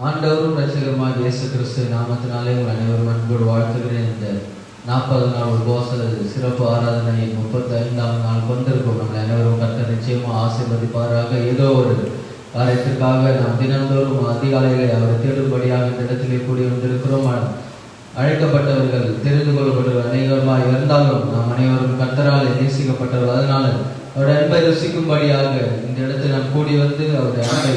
ஆண்டவரும் இரட்சகருமாகிய இயேசு கிறிஸ்து நாமத்தினாலே உங்கள் அனைவரும் அன்போடு வாழ்த்துகிறேன். இந்த 40 நாள் உபவாச சிறப்பு ஆராதனையின் 35ஆம் நாள் கொண்டிருக்கும் நம்மளை அனைவரும் கர்த்தர் நிச்சயமாக ஆசீர்வதிப்பாராக. ஏதோ ஒரு காரியத்திற்காக நாம் தினந்தோறும் அதிகாலையிலே அவரை தேடும்படியாக இந்த இடத்திலே கூடி வந்திருக்கிறோம். அழைக்கப்பட்டவர்கள் தெரிந்து கொள்ளப்பட்டவர்கள் அநேகமாக இருந்தாலும் நாம் அனைவரும் கர்த்தரால் நேசிக்கப்பட்டவர்கள். அதனால அவருடைய அன்பை ருசிக்கும்படியாக இந்த இடத்தில் நாம் கூடி வந்து அவருடைய அன்பை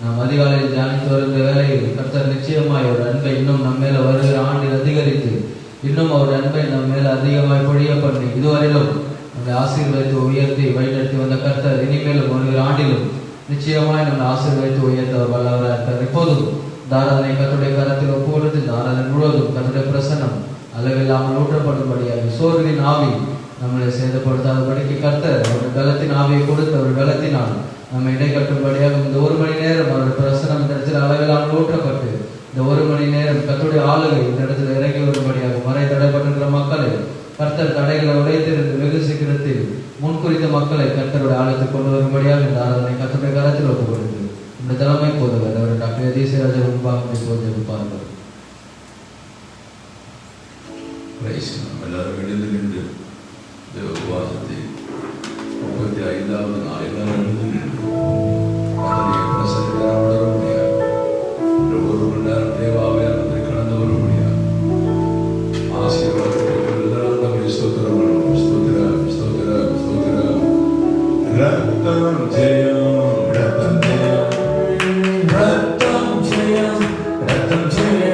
நாம் அதிகாலையில் தியானித்து வருகிற வேளையில் கர்த்தர் நிச்சயமாய் அவருடைய அன்பை இன்னும் நம்ம மேல வருகிற ஆண்டில் அதிகரித்து இன்னும் அவருடைய அன்பை நம்ம மேல அதிகமாய் பொழிய பண்ணி இதுவரையிலும் நம்மை ஆசீர்வதித்து உயர்த்தி வழிநடத்தி வந்த கர்த்தர் இனிமேலும் வருகிற ஆண்டிலும் நிச்சயமாய் நம்மை ஆசீர்வதித்து உயர்த்த அவர் வல்லவராக இருக்கார். இப்போதும் தாராதனை கர்த்தருடைய கரத்தில் ஒப்புக்கொடுத்து தாராதனை முழுவதும் கர்த்தருடைய பிரசன்னம் அளவில்லாமல் ஊற்றப்படும்படியாக சோர்வின் ஆவி நம்மளை சேதப்படுத்தாதபடிக்கு கர்த்தர் அவருடைய பலத்தின் ஆவியை கொடுத்து அவருடைய பலத்தினால் நம்ம இடை கட்டும்படியாக இந்த 1 மணி நேரம் அவருடைய பிரசனம் இந்த இடத்தில் அளவில்லாமல் ஊற்றப்பட்டு இந்த 1 மணி நேரம் கர்த்தருடைய ஆளுகை இந்த இடத்துல இறங்கி வரும்படியாக மறை தடைப்பட்டிருக்கிற மக்களை கர்த்தர் தடைகளை உடைத்திருந்து வெகு சீக்கிரத்தில் முன்குறித்த மக்களை கர்த்தருடைய ஆலயத்துக்கு கொண்டு வரும்படியாக இந்த ஆராதனை கர்த்தருடைய கரத்தில் ஒப்புக் கொடுத்து இந்த தலைமை போதுவர் அவர் டாக்டர் யதீசராஜ முன்பாக போது இருப்பார்கள். எல்லாரும் எழுந்து நின்று இந்த உபவாசத்தை 35ஆவது நாள் எல்லாரும் எழுந்து நின்று அதனை பிரசன்னத்தை உணர முடியாது. 1 மணி நேரம் தேவாவியானதை கடந்து வர முடியாது. ஆசீர்வாதத்தை பெறுவதற்கு ஸ்தோத்திரம் பண்ணுவோம். ஸ்தோத்திரம் ஸ்தோத்திரம் ஸ்தோத்திரம். ரத்தம் ஜெயம் ரத்தம் ஜெயம் ரத்தம் ஜெயம் ரத்தம் ஜெயம்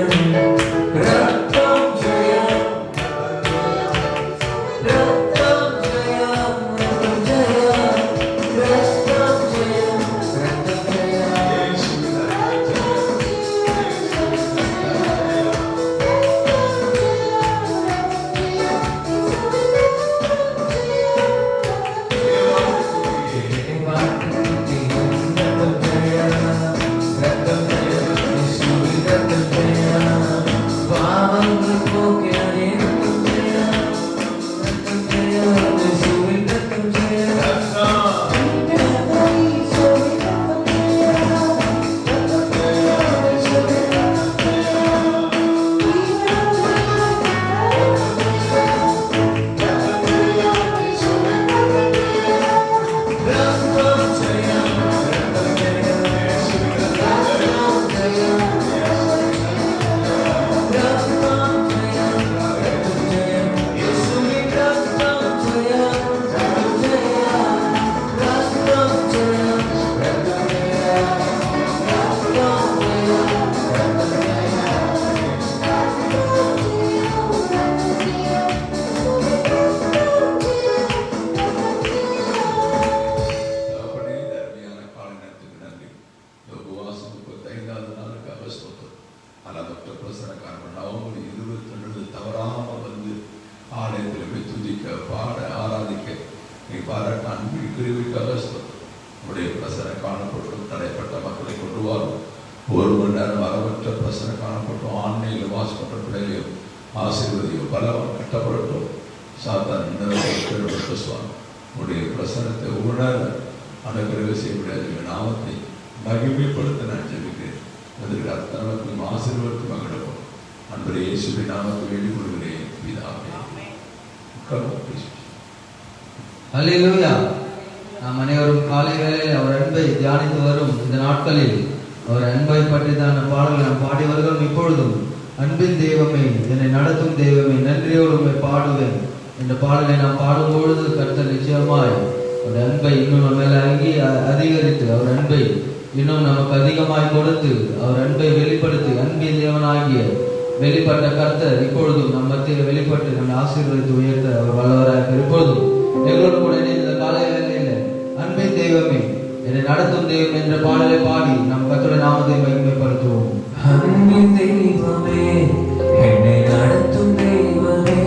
ஹல்லேலூயா. நாம் அனைவரும் காலை வேளையில் அவர் அன்பை தியானித்து வரும் இந்த நாட்களில் அவர் அன்பை பற்றிதான பாடல்கள் நாம் பாடி வருகிறோம். இப்பொழுதும் அன்பின் தெய்வமே என்னை நடத்தும் தெய்வமே நன்றியோடு உம்மை பாடுவேன் என்ற பாடலை நாம் பாடும்பொழுது கர்த்தர் நிச்சயமாய் அவருடைய அன்பை இன்னும் நம்ம மேல அதிகரித்து அவர் அன்பை இன்னும் நமக்கு அதிகமாய் கொடுத்து அவர் அன்பை வெளிப்படுத்தி அன்பின் தேவனாகிய வெளிப்பட்ட கர்த்தர் இப்பொழுதும் நம் மத்தியில் வெளிப்பட்டு நம்மை ஆசீர்வதித்து உயர்த்த அவர் வல்லவராக இப்பொழுதும் எங்களோடு கூட இந்த காலை வேளையில அன்பின் தெய்வமே என்னை நடத்தும் தெய்வம் என்ற பாடலை பாடி நம் கர்த்தருடைய நாமத்தை மகிமைப்படுத்துவோம். அன்பின் தெய்வமே என்னை நடத்தும் தெய்வமே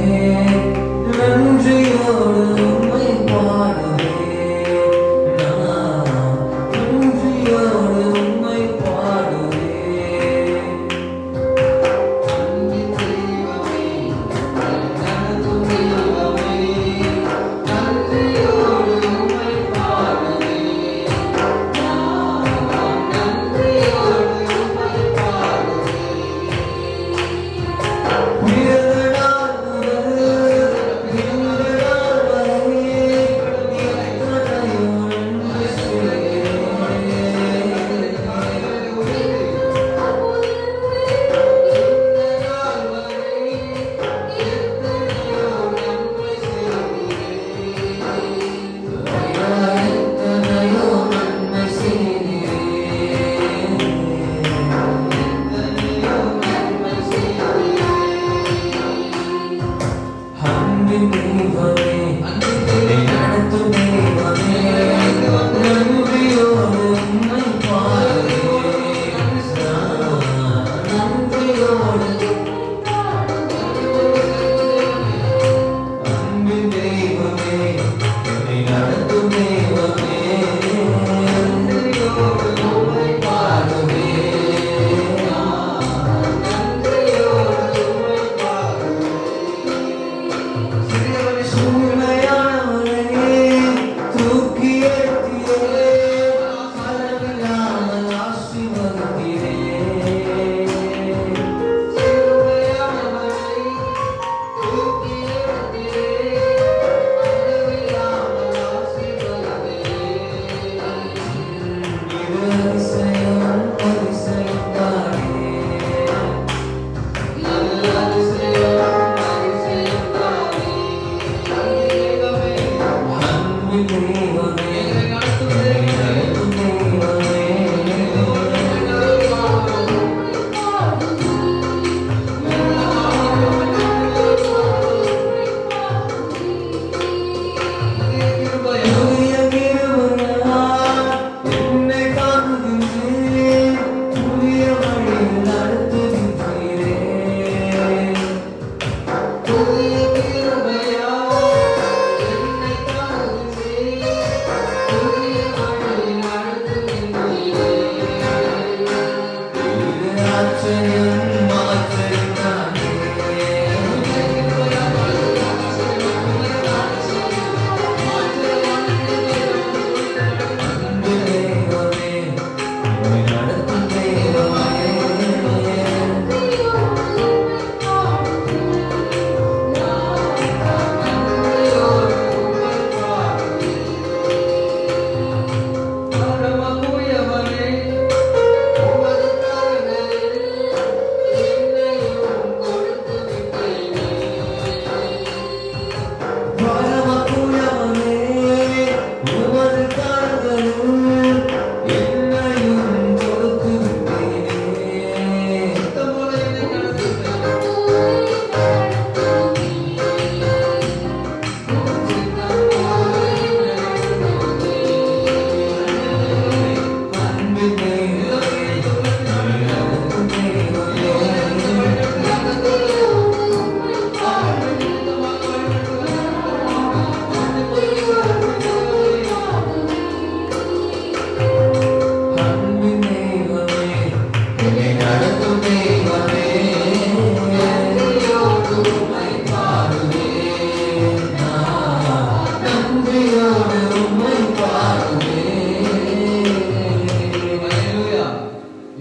நன்றியோடு உம்மை பாடுவேன். நன்றியோடு உம்மை பாடுவேன். அன்பின் தெய்வமே என்னை நடத்தும் தெய்வமே நன்றியோடு உம்மை பாடுவேன். நன்றியோடு உம்மை பாடுவேன்.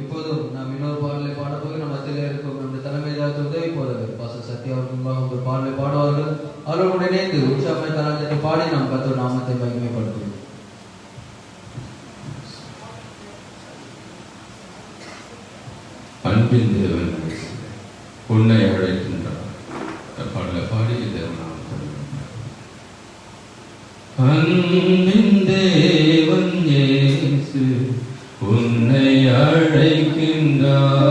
இப்போதும் நாம் இன்னொரு பாடலை பாடப்போது நம் மத்தியில் இருக்கும் நம்முடைய தலைமை தாத்து உதவி போதவர் பாஸ்டர் சத்யா அவர்கள் முன்பாக ஒரு பாடலை பாடுவார்கள். அவர்களுடன் இணைந்து உற்சாகமான கலாச்சாரத்தை பாடி நாம் கர்த்தருடைய நாமத்தை மகிமைப்படுத்துவோம். அன்பின் தேவன் உன்னை அழைக்கின்றார். பாடலை பாடி தேவன் அன்பின் தேவன் இயேசு உன்னை அழைக்கின்றார்.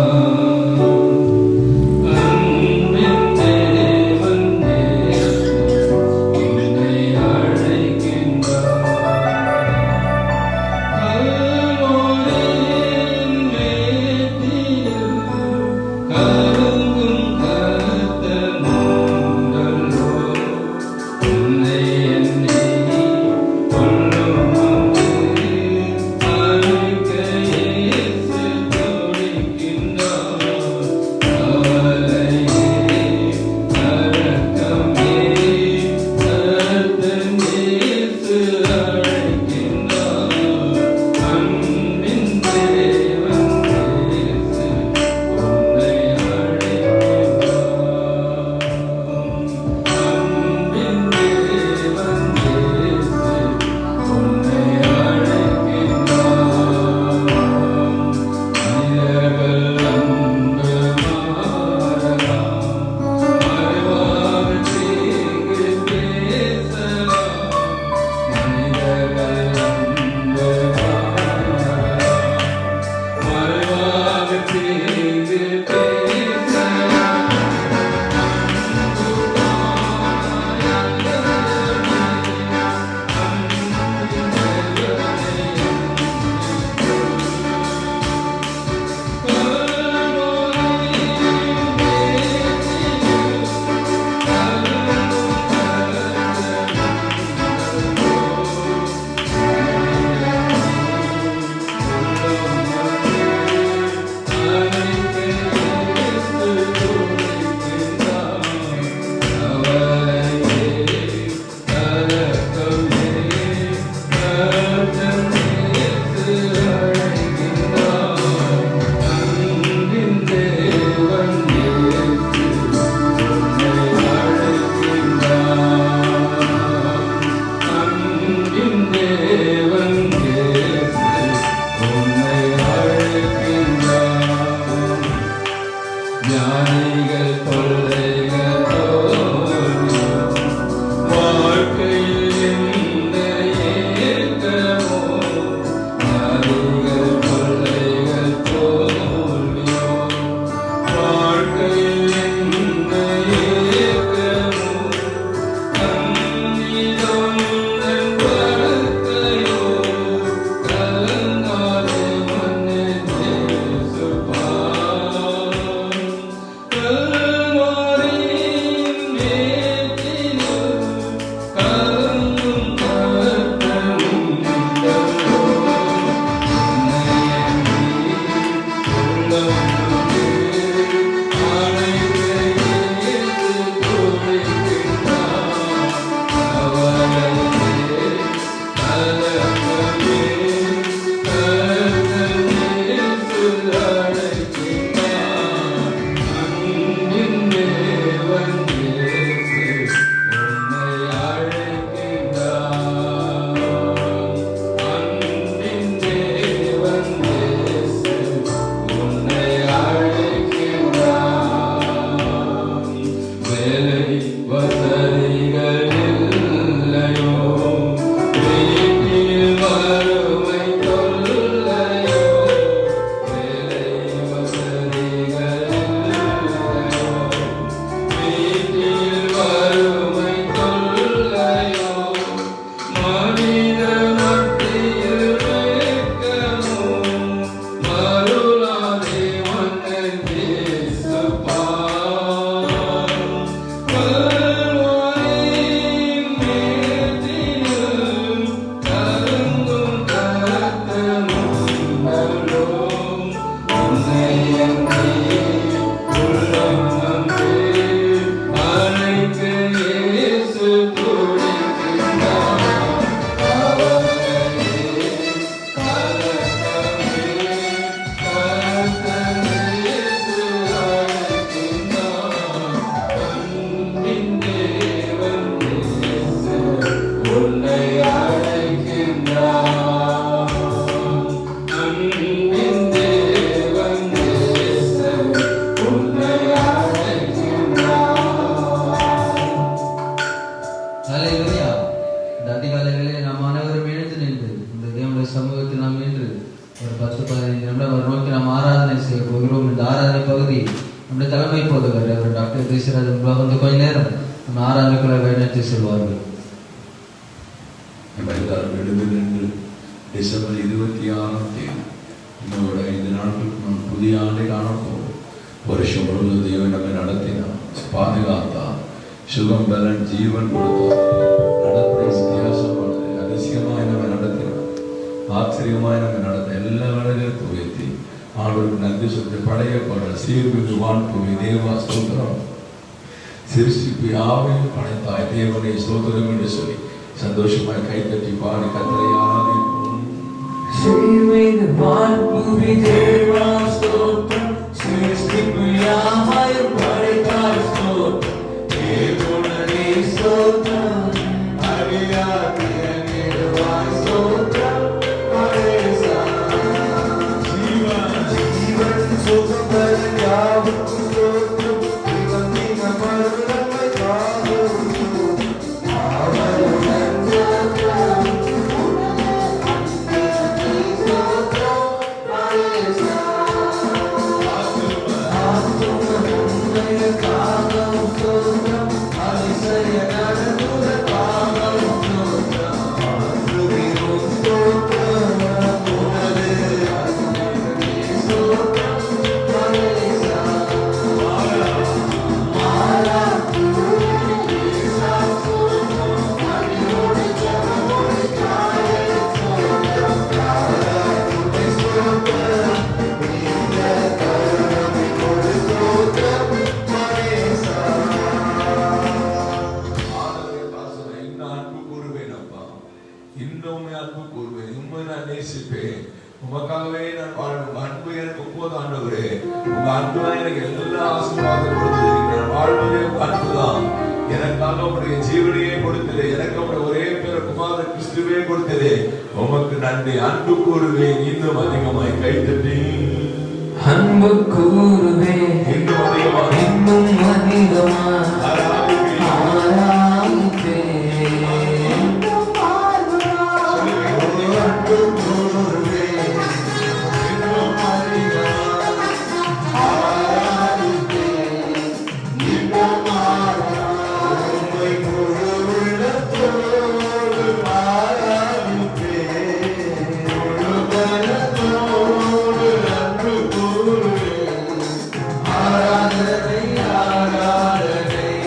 நம்மளை நோக்கி நாம் ஆராதனை செய்ய போகிறோம். இந்த ஆராதனை பகுதி நம்முடைய தலைமை போதகர் டாக்டர் தேசிராஜன் வந்து கொஞ்ச நேரம் நம்ம ஆராதனைக்குள்ள வழிநடத்தி செல்வார்கள். நம்ம எல்லாரும் எழுந்து நின்று டிசம்பர் 26 இன்னும் 5 நாட்களுக்கு முன் புதிய ஆண்டை காணப்போம். வருஷம் முழுவதும் தேவன் நம்மை நடத்தினார், பாதுகாத்தார், சுகம் பலன் ஜீவன் கொடுத்தார். நடத்தை வித்தியாசமானது, அதிசயமாய் நம்மை நடத்தினார், ஆச்சரியமாய் நம்மை நடத்த எல்லா வேலைகளுக்கும் உயர்த்தி ஆண்டவருக்கு நன்றி சொல்லி பழைய பாடல் சீர்மிகு வான்புவி தேவா ஸ்தோத்திரம், சிருஷ்டிப்பு யாவையும் படைத்தாய் தேவனை ஸ்தோத்திரம் என்று சொல்லி சந்தோஷமாய் கைத்தட்டி பாடி கர்த்தரை ஆராதிப்போம். சீர்மிகு வான்புவி தேவா ஸ்தோத்திரம், சிருஷ்டிப்பு யாவையும் படைத்தாய் ஸ்தோத்திரம், தேவனே ஸ்தோத்திரம், அடியாரின் நெடுவாய் ஸ்தோத்திரம், ஹல்லேலூயா. ஜீவன் சுகம் பலன் யாவுக்கும் ஸ்தோத்திரம், திகழ்ந்த மரணமை காணும் உமக்காகவே நான் வாழும் அன்பு எனக்கு ஒப்போது ஆண்டவரே. உங்க அன்பு தான் எனக்கு எல்லா ஆசீர்வாதம் கொடுத்தது. வாழ்வதே அன்புதான். எனக்காக உடைய ஜீவனையே கொடுத்தது, எனக்கு உடைய ஒரே பேர குமார கிறிஸ்துவே கொடுத்தது. உமக்கு நன்றி. அன்பு கூறுவேன் இன்னும் அதிகமாய் கைத்தட்டி, அன்பு கூறுவேன் இன்னும் அதிகமாய் இன்னும் அதிகமாய் ஆராதிப்பேன். ஆராதிப்பேன். ஆராதனை ஆராதனை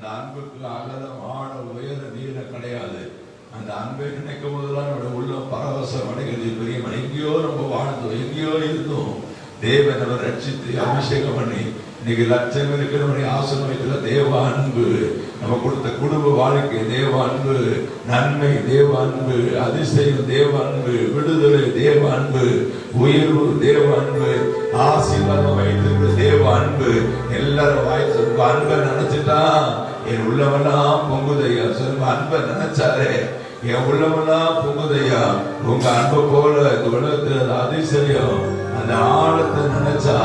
அந்த அன்புக்கு அகலம் ஆழ உயர நீளம் கிடையாது. அந்த அன்பை நினைக்கும் போதெல்லாம் நம்முடைய உள்ளம் பரவசம் அடைகிறது. பெரிய எங்கேயோ நம்ம வாழ்ந்தோம், எங்கேயோ இருந்தோம். தேவன் நம்ம ரட்சித்து அபிஷேகம் பண்ணி இன்னைக்கு லட்சம் இருக்கிற ஆசீர்வாதத்துல தேவ அன்பு, நம்ம கொடுத்த குடும்ப வாழ்க்கை தேவ அன்பு, நன்மை தேவ அன்பு, அதிசயம் தேவ அன்பு, விடுதலை தேவ அன்பு, உயர்வு தேவ அன்பு, ஆசீர்வாதம் வைத்திருக்கிற தேவ அன்பு. எல்லாரும் வாய்த்து உங்க அன்பை நினைச்சுட்டா என் உள்ளமெல்லாம் பொங்குதையா. சொல்லுங்க, அன்பை நினைச்சாலே என் உள்ளமெல்லாம் பொங்குதையா. உங்க அன்பை போல இந்த உலகத்துல அதிசயம், அந்த ஆழத்தை நினைச்சா,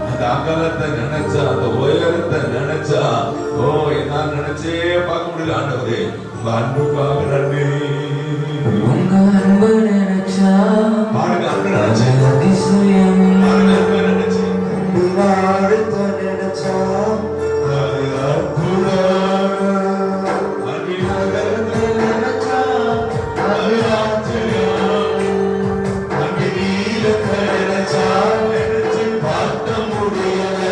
அந்த அகலத்தை நினைச்சா, அந்த உயரத்தை நினைச்சா, ஓ என்னால நினைச்சே பார்க்க முடியல. ஆண்டவரே உங்க அன்புக்காக நன்றி. உங்க அன்பு நினைச்சா பாருங்க, அன்பு நினைச்சு அதிசயம், பாருங்க, அன்பு நினைச்சு வாழ்த்த நினைச்சா அது அற்புதம், நினைச்சா அது ஆச்சரியம், அன்பு நீளத்தை நினைச்சா நினைச்சு பார்க்க முடியல.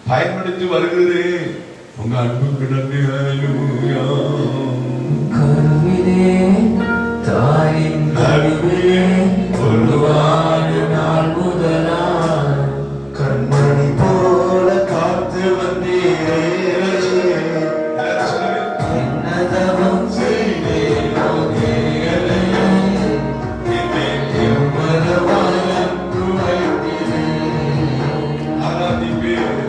பயன்படுத்தி வருகிறது. உங்க அன்புக்கு நன்றி. கருவிலே தாயின் கருவிலே உருவான நாள் முதலாய் கண்மணி போல காத்து வந்தீரே. என்னதவம் செய்தேனோ தெரியலே, எவ்வளவாய் அன்பு வைத்தீரே. ஆராதிப்பேன்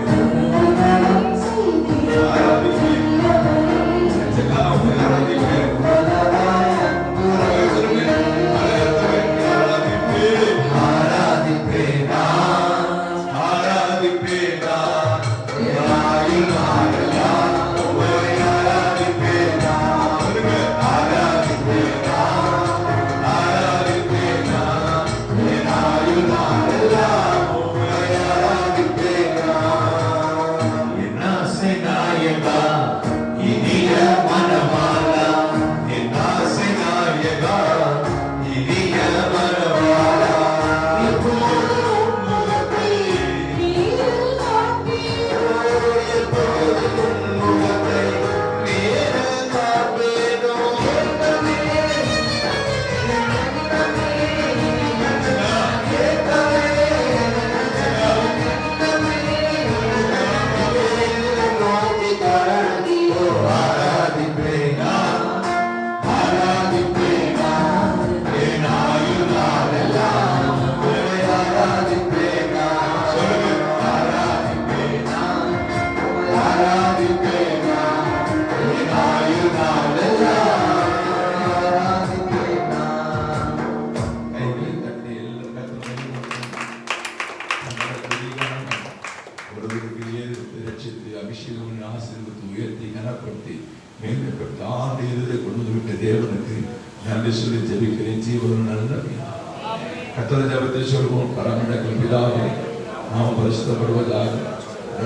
நன்றி சொல்லி ஜெபிக்கிறேன். ஜீவன் நல்ல கர்த்தரை ஜெபத்தை சொல்வோம். பரமண்டல பிதாவே, நாம் பரிசுத்தப்படுவதாக,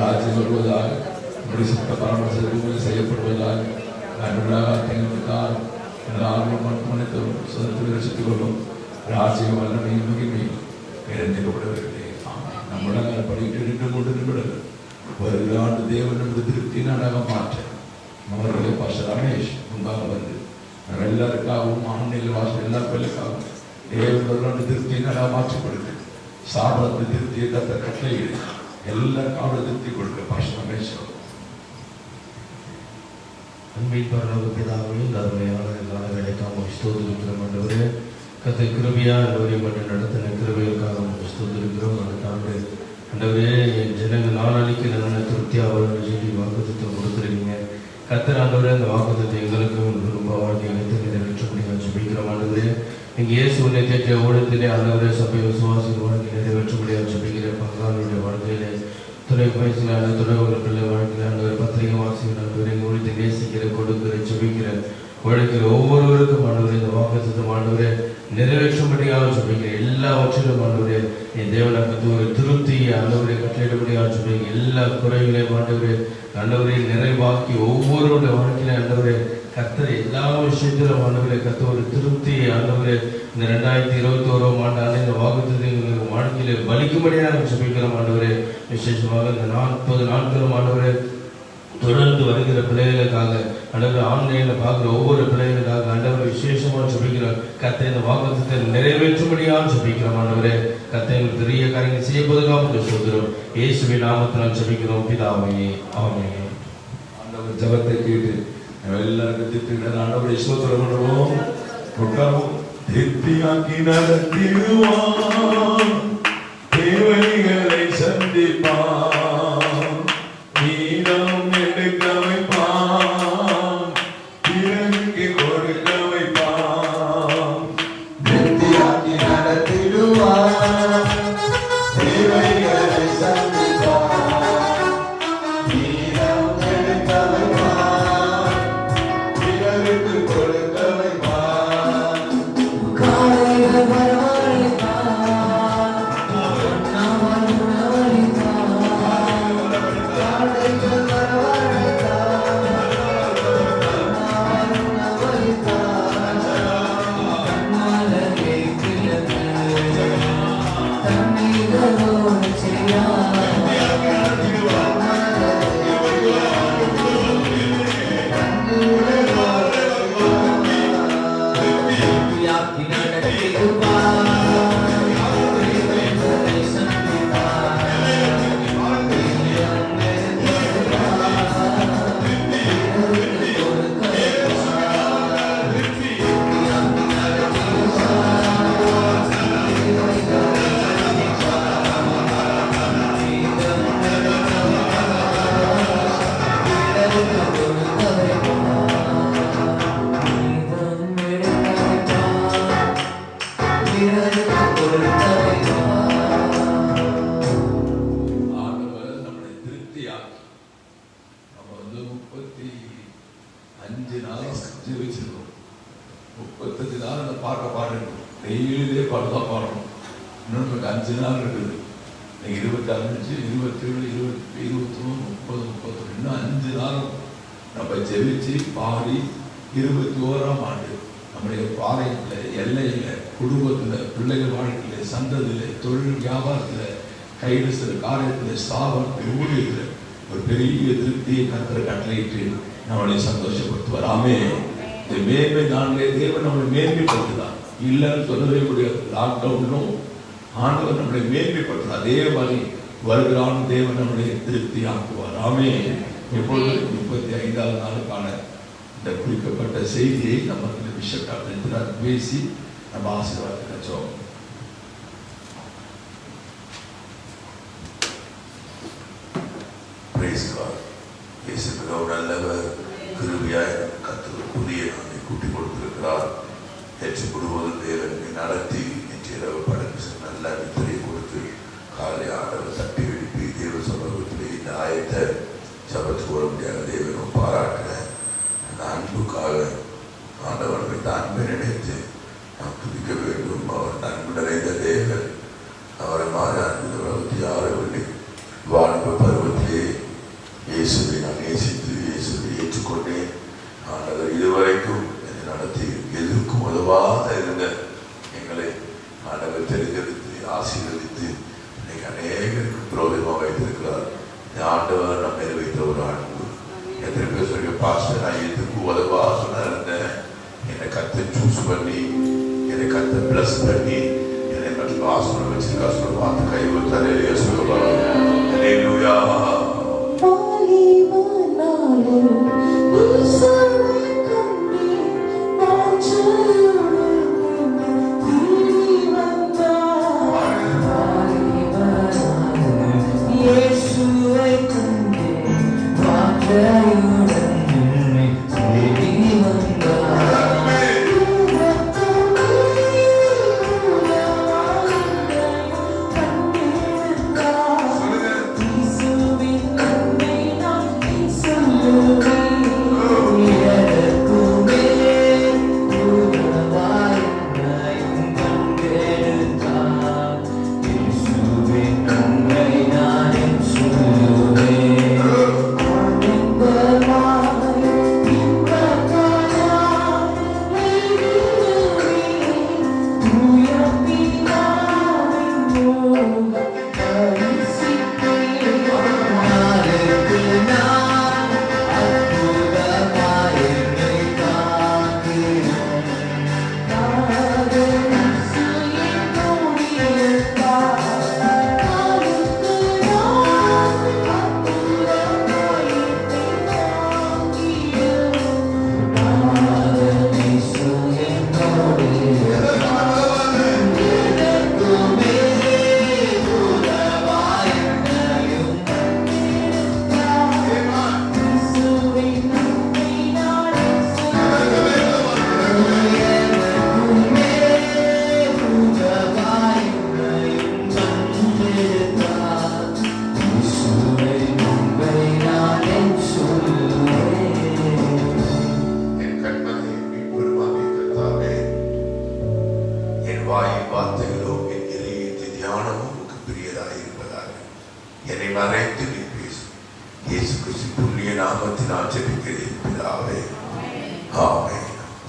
ராஜ்யம் வருவதாக, பரிசுத்த பரமசத்தில் செய்யப்படுவதாக. அன்றாக எங்களுக்காக மனிதரும் சுதந்திர ரசித்துக் கொள்ளும் ராஜ்யம் வல்லமையும் மகிமையும் இறந்திருக்கப்படுவதில்லை. நம்மளால் படிக்கிட்டு 2-3 நிமிடங்கள் வருகிற ஆண்டு தேவன் நமது திருப்தி நாடாக மாற்ற அவர்களை பாஸ்டர் ரமேஷ் முன்பாக வந்து நம்ம எல்லாருக்காகவும் ஆன்லைனில் வாசல் எல்லா பிள்ளைக்காகவும் தேவன் வருடாண்டு திருப்தி நாடாக மாற்றப்படுது. சாபத்து திருப்தியை கத்த கட்டளையிடு எல்லாருக்காக திருப்தி கொடுக்க பாஸ்டர் ரமேஷ். அன்பின் பரலோக பிதாவே, இந்த அருமையான காலவேளைக்காக ஸ்தோத்திரிக்கிறோம் ஆண்டவரே. கர்த்தர் கிருபையா ஆண்டவரே மட்டும் நடத்தின கிருபைகளுக்காக ஸ்தோத்திரிக்கிறோம். அடுத்த ஆண்டு ஆண்டவரே என் ஜனங்கள் நாளானிக்கு நல்ல திருப்தியாக அவர்கள் சொல்லி வாக்குத்தத்தம் கொடுத்துருக்கீங்க. கர்த்தர் ஆண்டவரே அந்த வாக்குத்தத்தை எங்களுக்கும் குடும்ப வாழ்க்கை நிறைவேற்றப்படி ஜெபிக்கிறோம் ஆண்டவரே. நீங்கள் இயேசு உன்னை தேற்ற ஊழத்திலே ஆண்டவரே சபை விசுவாசிகள் வாழ்க்கை நிறைவேற்றப்படியாக ஜெபிக்கிற பங்காளுடைய வாழ்க்கையிலே துறை பயிற்சியான துறைகள் பிள்ளை வாழ்க்கையில் ஆண்டவர் பத்திரிகை வாசிகள் ஆண்டவரை குறித்து நேசிக்கிற கொடுக்கிற ஜெபிக்கிற உழைக்கிற ஒவ்வொருவருக்கும் ஆண்டவரே இந்த வாக்குத்தத்தம் ஆண்டவரே நிறைவேற்றும்படியாக ஜெபிக்கிற எல்லாவற்றிலும் ஆண்டவரே என் தேவனுக்கு ஒரு திருப்தியை ஆண்டவரை கட்டளையிடும்படியாக ஜெபிக்கிற எல்லா குறைகளையும் ஆண்டவரை நிறைவாக்கி ஒவ்வொருடைய வாழ்க்கையில ஆண்டவரே கர்த்தர் எல்லா விஷயத்திலும் ஆண்டவரே கர்த்தர் ஒரு திருப்தியை ஆண்டவரே இந்த 2021 ஆண்டு இந்த வாக்குத்தத்தை எங்களுக்கு வாழ்க்கையில வலிக்கும்படியாக ஜெபிக்கிறோம் ஆண்டவரே. விசேஷமாக இந்த 40 நாட்களும் ஆண்டவரே தொடர்ந்து வருகிற பிள்ளைகளுக்காக ஆண்டவரே ஆன்லைனில் பார்க்குற ஒவ்வொரு பிள்ளைகளுக்காக ஆண்டவரை விசேஷமாக ஜெபிக்கிறோம். கர்த்தர் இந்த வாக்குத்தத்தை நிறைவேற்றும்படியாக ஜெபிக்கிறோம் ஆண்டவரே. கர்த்தர் பெரிய காரியங்கள் செய்யப்போவதற்காக சொல்கிறோம். இயேசுவின் நாமத்தினால் ஜெபிக்கிறோம் பிதாவே, ஆமென். ஆண்டவர் ஜெபத்தை கேட்டு எல்லாருக்கும் திருப்தி ஆண்டவரை ஸ்தோத்திரம் பண்ணுவோம். உட்கார்வோம். திருப்தியாக்கி நடத்திடுவான், தேவைகளை சந்திப்பான், நீரம் எடுக்க வைப்பான், பிறருக்கு கொடுக்க வைப்பான். திருப்தியாக்கி நடத்திடுவான், தேவைகளை சந்திப்பான், நீரம் எடுக்க வைப்பான், பிறருக்கு கொடுக்க வைப்பான். காலைகள் வரவழைத்தான், பொன்னாமல் உணவளித்தான். காலைகள் வரவழைத்தான், பொன்னாமல் உணவளித்தான். கண்ணாலே கிழக்கு தண்ணீரோடு செய்யான். திருப்தியாக்கி நடத்திடுவான், தேவைகளை சந்திப்பான், நீரம் எடுக்க வைப்பான், பிறருக்கு கொடுக்க வைப்பான். திருப்தியாக்கி நடத்திடுவான், தேவைகளை சந்திப்பான், நீரம் எடுக்க வைப்பான், பிறருக்கு கொடுக்க வைப்பான். ஆண்டவர் நம்மளை திருப்தியாக்கி நம்ம 35 நாள் ஜீவிச்சிருக்கோம். 35 நாள் அந்த பாட்டை பாடணும். டெய்லியே பாட்டு தான் பாடணும். இன்னும் 5 நாள் இருக்குது. 25, 27, 21, 30, 31 இன்னும் 5 நாளும் நம்ம ஜெபிச்சு பாடி 21ஆம் ஆண்டு நம்முடைய பாளையத்தில், எல்லையில், குடும்பத்தில், பிள்ளைகள் வாழ்க்கையில், சந்ததியில், தொழில் வியாபாரத்தில், கையில் சில காரியத்தில், ஸ்தாபனத்தில், ஊழியத்தில் ஒரு பெரிய திருப்தியை கர்த்தர் கட்டளையிட்டு நம்மளை சந்தோஷப்படுத்துவார். ஆமென். இந்த மேன்மை நாளிலே தேவன் நம்மளை மேன்மைப்படுத்துதான். இல்லைன்னு சொல்லவே முடியாது. லாக்டவுனும் ஆண்டவர் நம்மளை மேன்மைப்படுத்தும். அதே மாதிரி வருகிறான் தேவன் நம்மளை திருப்தி ஆக்குவார். ஆமென். எப்பொழுது 35ஆவது நாளுக்கான இந்த குறிக்கப்பட்ட செய்தியை நம்ம பிஷப் டாக்டர் பேசி நம்ம ஆசீர்வாதத்தை வச்சோம். Praise God. இயேசு மிகவும் நல்லவர், கிருபையாய் கர்த்தர் புதிய நாளை கூட்டிக் கொடுத்திருக்கிறார். நேற்று முழுவதும் தேவனை நடத்தி நேற்று இரவு படைப்பு நல்ல நித்திரை கொடுத்து காலை ஆண்டவர் தட்டி எழுப்பி தேவ சமூகத்திலே இந்த ஆயத்தை ஜபத்துக்கு வர முடியாத தேவனும் பாராட்டுகிறேன். அந்த அன்புக்காக ஆண்டவர்கள் அன்பை நினைத்து அவர் நன்மை நிறைந்த தேவன். அவரை மாற அன்பு உலகத்தை யாரவில்லை. வாலிப பருவத்திலே இயேசுவை நான் நேசித்து இயேசுவை ஏற்றுக்கொண்டேன். ஆண்டவர் இதுவரைக்கும் என்னை நடத்தி எதற்கும் உதவாத இருந்த எங்களை ஆண்டவர் தெரிந்தெடுத்து ஆசீர்வதித்து இன்னைக்கு அநேகருக்கு புரோதமாக வைத்திருக்கிறார். இந்த ஆண்டவர் நம்ம மேல் வைத்த ஒரு அன்பு. எத்தனை பேர் சொல்ற பாஸ்டர் நான் எதுக்கு உதவா சொன்னா இருந்தேன், என்னை கத்தை சூஸ் பண்ணி என்னை கத்தை பிளஸ் பண்ணி என்னை மற்ற ஆசனம் வச்சிருக்கா சொல்ல பார்த்து கை வைத்தாலே சொல்லுவாங்க.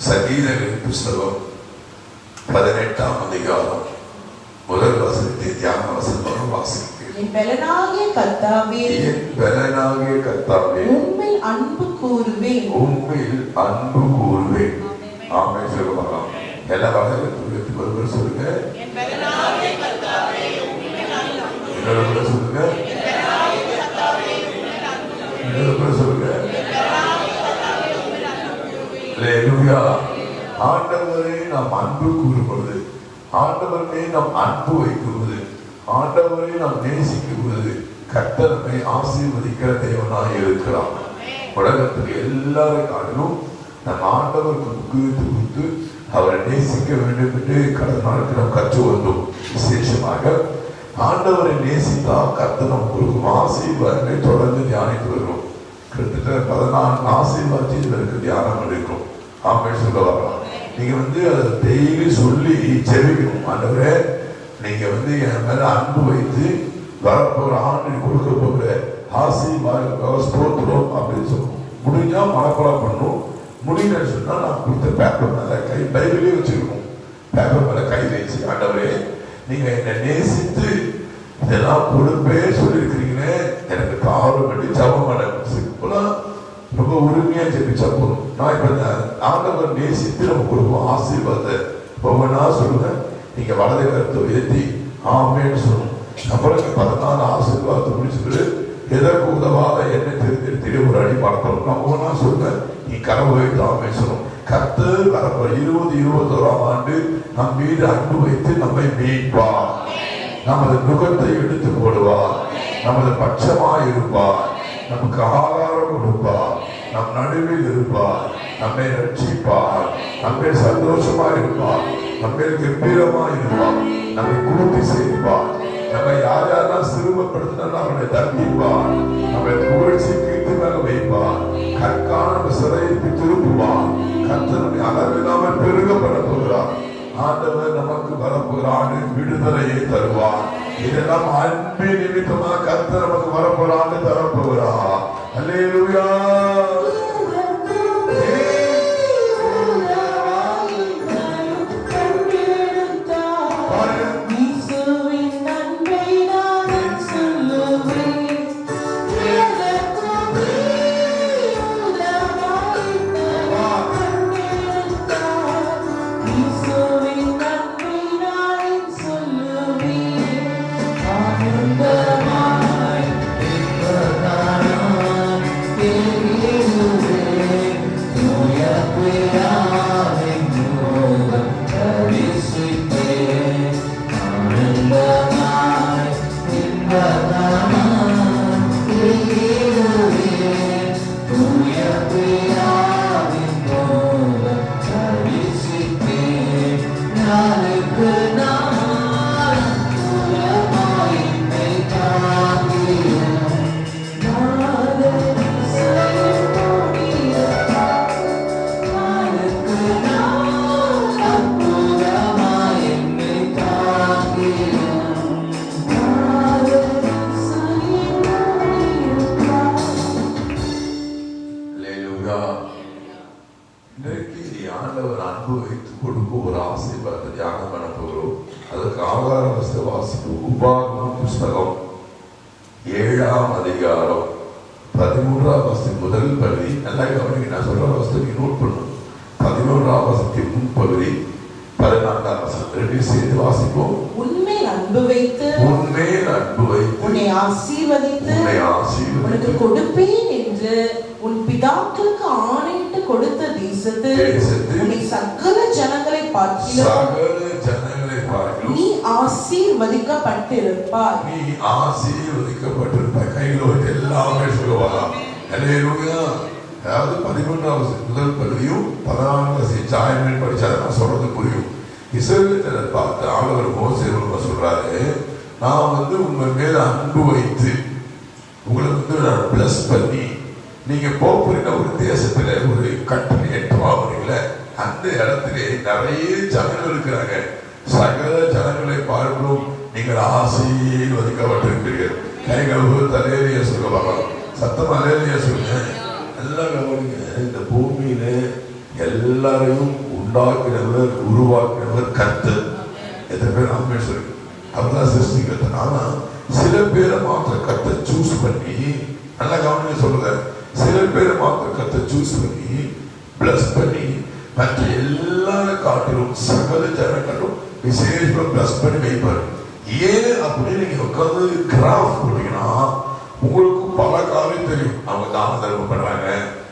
சங்கீதங்களின் புஸ்தகம் 18ஆம் அதிகாரம் முதல் வசனத்தை தியான வசனமாக வாசிக்கிறேன். என் பலனாகிய கர்த்தாவே, என் பலனாகிய கர்த்தாவே, உம்மில் அன்பு கூறுவேன். உம்மில் அன்பு கூறுவேன். ஆமென் சொல்லுவாங்க. எல்லா வசனத்தையும் ஒருவர் சொல்லுங்க. என் பலனாகிய கர்த்தாவே, உம்மில் அன்பு கூறுவேன். இன்னொரு சொல்லுங்க. என் பலனாகிய கர்த்தாவே, உம்மில் அன்பு கூறுவேன். இன்னொரு சொல்லுங்க. என் பலனாகிய கர்த்தாவே, உம்மில் அன்பு கூறுவேன். அல்லேலூயா. ஆண்டவரே நாம் அன்பு கூறுவது, ஆண்டவரே நாம் அன்பு வைக்குவது, ஆண்டவரை நாம் நேசிக்குவது கர்த்தர் நம்மை ஆசீர்வதிக்கிற தேவனாய் இருக்கிறார். உலகத்தில் எல்லாரை காட்டிலும் நம் ஆண்டவருக்கு முக்கியத்துவம் கொடுத்து அவரை நேசிக்க வேண்டும் என்று கடந்த நாளுக்கு நாம் கற்று வந்தோம். விசேஷமாக ஆண்டவரை நேசித்தால் கர்த்தர் நாம் கொடுக்கும் ஆசீர்வாதங்களை தொடர்ந்து தியானித்து வருகிறோம். கிட்டத்தட்ட 14 ஆசீர்வாதத்தில் இதற்கு தியானம் எடுக்கும். ஆமென் சொல்ல வரலாம். நீங்க அதை டெய்லி சொல்லி ஜெபிக்கணும். ஆண்டவரே நீங்க என் மேல அன்பு வைத்து வரப்போற ஆண்டு கொடுக்க போகிற ஆசீர்வாதம் ஸ்தோத்திரம் அப்படின்னு சொல்லணும். முடிஞ்சா மனப்பாடம் பண்ணணும். முடியலன்னு சொன்னா நான் கொடுத்த பேப்பர் மேல கை பைபிளே வச்சிருக்கோம். பேப்பர் மேல கை வச்சு ஆண்டவரே நீங்க என்னை நேசித்து இதெல்லாம் கொடுப்பே சொல்லியிருக்கிறீங்களே, எனக்கு காவல் பண்ணி ஜபம் பண்ண சிம்பிளா ரொம்ப உரிமையா ஜெபிச்சா போதும். நான் இப்ப ஆண்டவர் நேசித்து நம்ம கொடுப்போம் ஆசீர்வாதத்தை ஒவ்வொன்னா சொல்லுவேன். நீங்க வலதை கருத்தை உயர்த்தி ஆமேன்னு சொல்லணும். அப்புறம் 14 ஆசீர்வாதத்தை முடிச்சுட்டு எதற்கு உதவாத என்னை தெரிந்தெடுத்து ஒரு அடி படத்தணும். நான் ஒவ்வொன்னா சொல்லுவேன். நீ கனவு வைத்து ஆமே சொல்லணும். கர்த்தர் வரப்போ 2021ஆம் ஆண்டு நம் மீது அன்பு வைத்து நம்மை மீட்பார். நமது நுகத்தை எடுத்து போடுவார். நமது பட்சமாய் இருப்பார். நமக்கு ஆகாரம் கொடுப்பார். நம் நடுவில் இருப்பார். நம்மை ரட்சிப்பார். நம்மை சந்தோஷமா இருப்பார். நம்மை கம்பீரமா இருப்பார். நம்மை கூட்டி சேர்ப்பார். நம்மை யார் யாரெல்லாம் சிறுமப்படுத்தினா அவனை தண்டிப்பார். நம்மை புகழ்ச்சி கீர்த்தி மேல வைப்பார். கற்கான நம்ம சிறையை திருப்புவார். கர்த்தர் நம்மை அளவில்லாமல் பெருக பண்ண போகிறார். ஆண்டவர் நமக்கு வரப்போகிற ஆண்டு விடுதலையை தருவார். இதெல்லாம் அன்பின் நிமித்தமாக கர்த்தர் நமக்கு வரப்போகிற ஆண்டு தரப்போகிறார். அல்லேலூயா. உபாகமம் புஸ்தகம் 7ஆம் அதிகாரம் 13ஆம் வசனத்தின் முதல் பகுதி. நல்லா கவனிங்க, நான் சொல்ற வசனத்தை நோட் பண்ணும். 11ஆம் வசனத்தின் முன்பகுதி 14ஆம் வசனம் ரெண்டு சேர்ந்து வாசிப்போம். உன்மேல் அன்பு வைத்து உன்னை ஆசீர்வதித்து உனக்கு கொடுப்பேன் என்று உன் பிதாக்களுக்கு ஆணையிட்டு கொடுத்த தேசத்தில் உன்னை சகல ஜனங்களை பார்க்கிலும் நீ ஆசீர்வதிக்கப்பட்டிருப்பாய். கையில் எல்லாமே சொல்லுவாங்க. அதாவது 11ஆம் முதல் பகுதியும் 14ஆம் சாயமே படிச்சாரு. நான் சொல்றது புரியும். இஸ்ரவேலரை பார்த்து ஆண்டவர் மோசேவுக்கு சொல்றாரு, நான் உங்க மேல அன்பு வைத்து உங்களை நான் பிளஸ் பண்ணி நீங்க போறீங்க ஒரு தேசத்துல ஒரு கட்டளை எட்டுவாங்க. அந்த இடத்துல நிறைய ஜனங்கள் இருக்கிறாங்க. சகல ஜனங்களை பார்க்கிறோம் நீங்கள் ஆசீர்வதிக்கப்பட்டிருக்கிறீர்கள். கைகள் தலையிலேயே சொல்லுவாங்க, சத்தம் அலையிலேயே சொல்லுங்க. எல்லாம் கவனிங்க. இந்த பூமியில எல்லாரையும் உண்டாக்கினவர் உருவாக்கினவர் கர்த்தர். எத்தனை பேர் ஆமே சொல்லு, அவர்தான் சிருஷ்டிக்கிறது. ஆனா சில பேரை மாத்திர கர்த்தர் சூஸ் பண்ணி, நல்லா கவனிங்க சொல்லுங்க, சில பேரை மாத்திர கர்த்தர் சூஸ் பண்ணி பிளஸ் பண்ணி மற்ற எல்லாரும் காட்டிலும் சகல ஜனங்களும் விசேஷமா பிளஸ் பண்ணி வைப்பார். ஏன் அப்படின்னு நீங்க உட்காந்து கிராஃப் போட்டீங்கன்னா உங்களுக்கு பல காலம் தெரியும். அவங்க தான தர்மம் பண்றாங்க,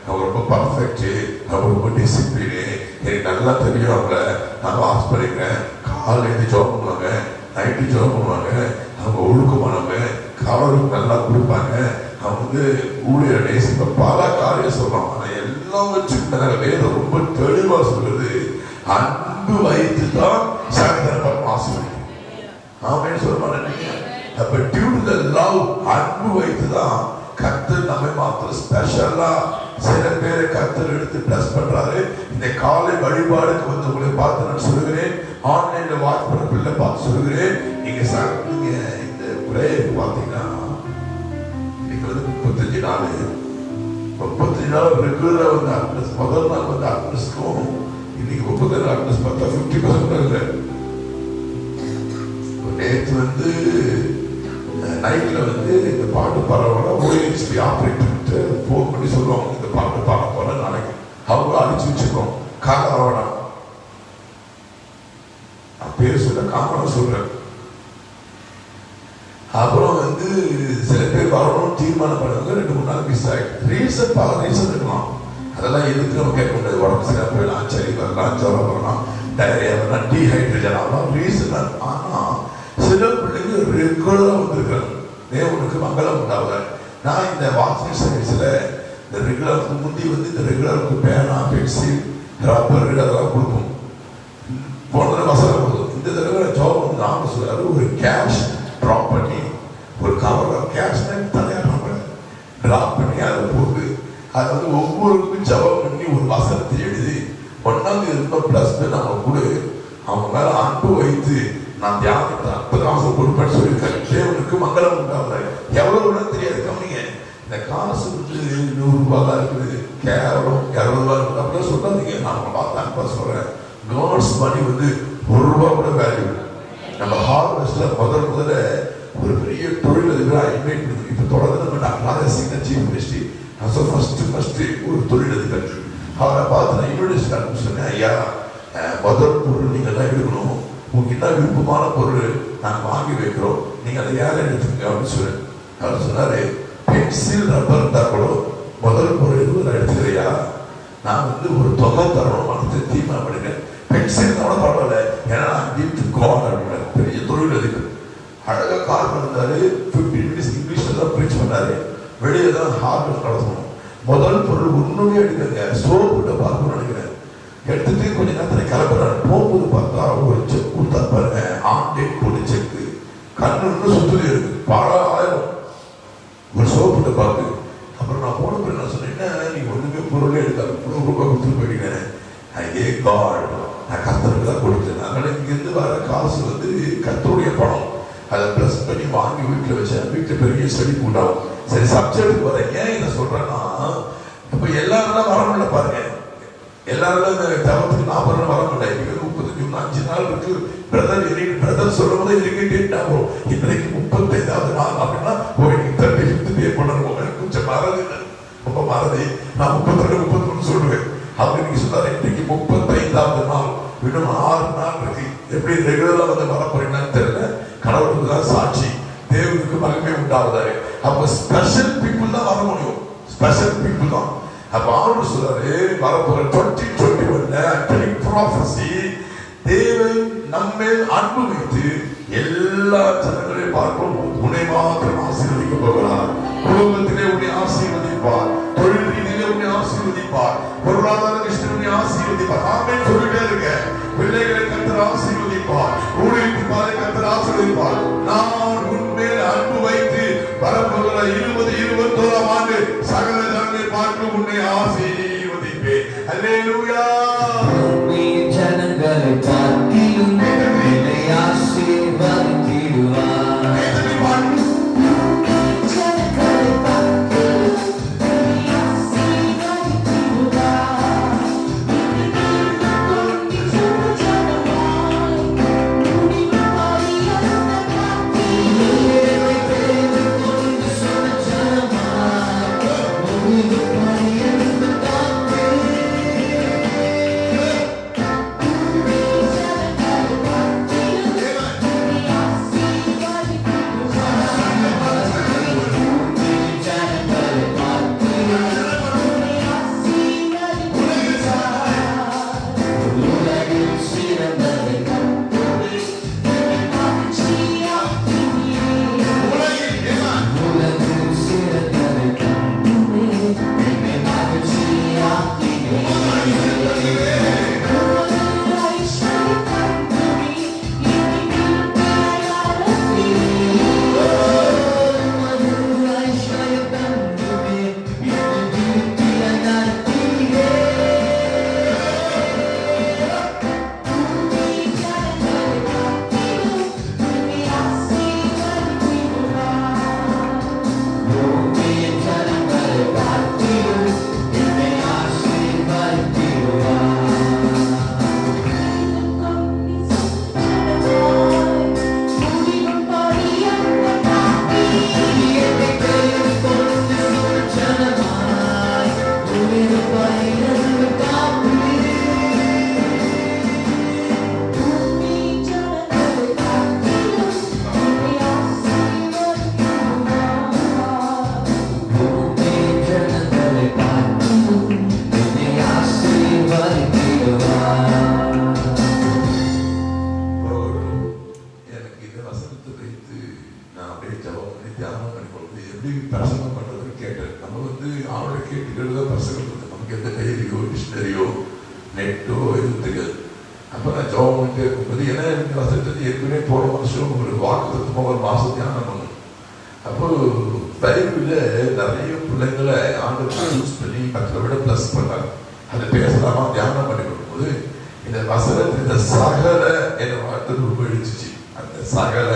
அவங்க ரொம்ப பர்ஃபெக்ட், அவங்க ரொம்ப டிசிப்ளினு, எனக்கு நல்லா தெரியும். அவங்கள நான் வாட்ச் பண்ணிக்கிறேன். காலையில ஜோம் பண்ணுவாங்க, நைட்டு ஜோம் பண்ணுவாங்க, அவங்க ஒழுக்கமானவங்க, காவலுக்கு நல்லா கொடுப்பாங்க, அவங்க ஊழியர் நேசிப்ப பல காரியம் சொல்றாங்க. ஆனா எல்லாம் வச்சுக்கிட்டாங்க. வேதம் ரொம்ப தெளிவா சொல்றது, அன்பு வைத்து தான் சகதரப்பம் ஆசீர்வதிக்கும். ஆமென் சொல்ல மாட்டேங்க. அப்ப டியூ டு தி லவ், அன்பு வைத்து தான் கர்த்தர் நம்மை மாத்திரம் ஸ்பெஷலா சில பேரை கர்த்தர் எடுத்து பிளஸ் பண்றாரு. இந்த காலை வழிபாடுக்கு வந்து உங்களை பார்த்து நான் சொல்லுகிறேன், ஆன்லைன்ல வாட்ச் பண்ண பிள்ளை பார்த்து சொல்லுகிறேன். நீங்க இந்த பிரேயர் பார்த்தீங்கன்னா இன்னைக்கு 35 நாள் ரெகுலரா அட்ரஸ். முதல் நாள் அட்ரஸ்க்கும் இன்னைக்கு 30 நாள் அட்ரஸ் பார்த்தா 50% இல்லை. நேற்று நைட்ல இந்த பாட்டு பரவாயில்ல ஓஎஸ்பி ஆப்ரேட்டர் போன் பண்ணி சொல்லுவாங்க, இந்த பாட்டு பாட போற நாளைக்கு அவங்க அடிச்சு வச்சிருக்கோம். காலவரா பேர் சொல்ல காமனா சொல்றேன். அப்புறம் சில பேர் வரணும்னு தீர்மானம் பண்ணுவாங்க. 2-3 நாள் மிஸ் ஆயிடுச்சு. ரீசன் பல ரீசன் இருக்கலாம். அதெல்லாம் எதுக்கு நம்ம கேட்க முடியாது. உடம்பு சரியா போயிடலாம், சளி வரலாம், ஜுரம் வரலாம், டயரியா வரலாம், டீஹைட்ரேஷன் ஆகலாம், ரீசன். ஆனா சில பிள்ளைங்க ரெகுலரா வந்திருக்காங்க. தேவனுக்கு மங்களம் உண்டாவத. நான் இந்த வாட்சிங் சர்வீஸ்ல இந்த ரெகுலருக்கு முந்தி இந்த ரெகுலருக்கு பேனா, பென்சில், ரப்பர் அதெல்லாம் கொடுப்போம். போன தடவை வசனம் போதும். இந்த தடவை ஜோபம் நாம சொல்றாரு, ஒரு கேஷ் ட்ராப் பண்ணி, ஒரு கவர் கேஷ் தனியாக ட்ராப் பண்ணி அதை போட்டு அது ஒவ்வொருக்கும் ஜபம் பண்ணி ஒரு வசனத்தை எழுதி 1ஆம் தேதி பிளஸ் நம்ம கூட அவங்க குறித்து நான் தியானித்த 50 காசு கொடுப்பேன்னு சொல்லியிருக்காரு. தேவனுக்கு மங்களம் உண்டாவதாக. எவ்வளவு தெரியாது. கவனிங்க, இந்த காசு வந்து 100 ரூபாய் தான் இருக்குது, கேவலம் 60 ரூபாய் இருக்குது அப்படிலாம் சொல்லாதீங்க. நான் பார்த்து அன்பா சொல்றேன், காட்ஸ் மணி வந்து 1 ரூபாய் கூட வேல்யூ. நம்ம ஹார்வெஸ்ட்ல முதல்ல ஒரு பெரிய தொழிலதிபராக இன்வைட் பண்ணி இப்ப தொடர்ந்து டாக்டர் சீஃப் மினிஸ்ட்ரி ஃபர்ஸ்ட் ஒரு தொழிலதிபர் அவரை பார்த்து நான் இன்விடேஷன் அனுப்பி சொன்னேன். ஐயா, முதல் பொருள் நீங்க தான் எடுக்கணும், உங்களுக்கு என்ன விருப்பமான பொருள் நாங்கள் வாங்கி வைக்கிறோம், நீங்க அதை யாரும் எடுத்துங்க அப்படின்னு சொன்னேன். அவர் சொன்னாரு, பென்சில் ரப்பர் இருந்தா கூட முதல் பொருள் எதுவும் நான் எடுத்துக்கிறியா, நான் வந்து ஒரு தொகை தரணும் மனத்தை தீமா பண்ணிட்டேன். பென்சில் கூட பரவாயில்ல, ஏன்னா நான் வீட்டு கால் அப்படின்னாரு. பெரிய தொழிலதிபர் அழகா கால் பண்ணாரு. 15 மினிட்ஸ் இங்கிலீஷ்ல தான் ப்ரீச் பண்ணாரு. வெளியே தான் ஹார்வெஸ்ட் நடத்தணும். முதல் பொருள் ஒண்ணுமே எடுக்கங்க, சோப்பு டப்பான்னு நினைக்கிறேன். எடுத்துட்டு கொஞ்சம் நேரத்துல கிளம்புறாரு. போகும்போது பார்த்தா ஒரு செக் கொடுத்தா பாருங்க, ஆன் டேட் போட்டு செக்கு, கண்ணு இன்னும் சுத்துதே இருக்கு, பல ஆயிரம் ஒரு சோப்பு டப்பாக்கு. அப்புறம் நான் போன பிறகு நான் சொன்னேன், என்ன நீ ஒண்ணுமே பொருளே எடுக்காது, 100 ரூபாய் கொடுத்துட்டு போயிட்டீங்க. ஐயே காட், நான் கர்த்தருக்கு தான் கொடுத்தேன். அதனால இங்கிருந்து வர காசு வந்து கர்த்தருடைய பணம். அதை பிளஸ் பண்ணி வாங்கி வீட்டில் வச்சேன். வீட்டில் பெரிய செடி உண்டாகும். சரி, சப்ஜெக்ட் வர ஏன் இதை சொல்றேன்னா, இப்ப எல்லாரும் வர முடியல பாருங்க. எல்லாரும் இந்த தவத்துக்கு 40 வர முடியல. இன்னைக்கு 35 நாள் இருக்கு. பிரதர் சொல்லும் போது இரிட்டேட் ஆகும். இன்னைக்கு 35வது நாள் அப்படின்னா இன்னைக்கு 35th பே பண்ணணும். கொஞ்சம் மறதி, ரொம்ப மறதி. நான் 32 33 சொல்லுவேன். அவங்க நீங்க சொன்னாரு, இன்னைக்கு 35வது நாள், இன்னும் 6 நாள் இருக்கு. எப்படி ரெகுலரா வந்து வர போறீங்கன்னு தெரியல. கடவுளுக்கு தான் சாட்சி, தேவனுக்கு மகிமை உண்டாவதாரு. அப்ப ஸ்பெஷல் பீப்புள் தான் வர முடியும், ஸ்பெஷல் பீப்புள் தான். அப்ப ஆண்டவர் சொல்றாரு, வரப்போற 2021 ப்ராஃபஸி, தேவன் நம்மேல் அன்பு வைத்து எல்லா ஜனங்களையும் பார்க்கும் உன்னை மாத்திரம் ஆசீர்வதிக்க போகிறார். குடும்பத்திலே உன்னை ஆசீர்வதிப்பார், தொழில் ரீதியிலே உன்னை ஆசீர்வதிப்பார், பொருளாதார விஷயத்தில் உன்னை ஆசீர்வதிப்பார். ஆமென் சொல்லிட்டே இருக்க. பிள்ளைகளை கர்த்தர் ஆசீர்வதிப்பார், ஊழியத்தின் பாதை கர்த்தர் ஆசீர்வதிப்பார். நான் உன்மேல் அன்பு வைத்து வரப்போகிற 2021ஆம் ஆண்டு சகல ஜனங்களை பார்க்க உன்னை ஆசீர்வதிப்பேன். அல்லேலூயா. ஜனங்களை பார்க்கிலும் என்னை ஆசீர்வதித்திடுவார். அப்போ பைபிள்ல நிறைய பிள்ளைங்களை ஆண்டவர் யூஸ் பண்ணி மற்ற விட பிளஸ் பண்ணாங்க. அதை பேசலாமா தியானம் பண்ணி கொடுக்கும்போது இந்த வசனத்தில் இந்த சகல என்ற வார்த்தை உபயோகிச்சு சகல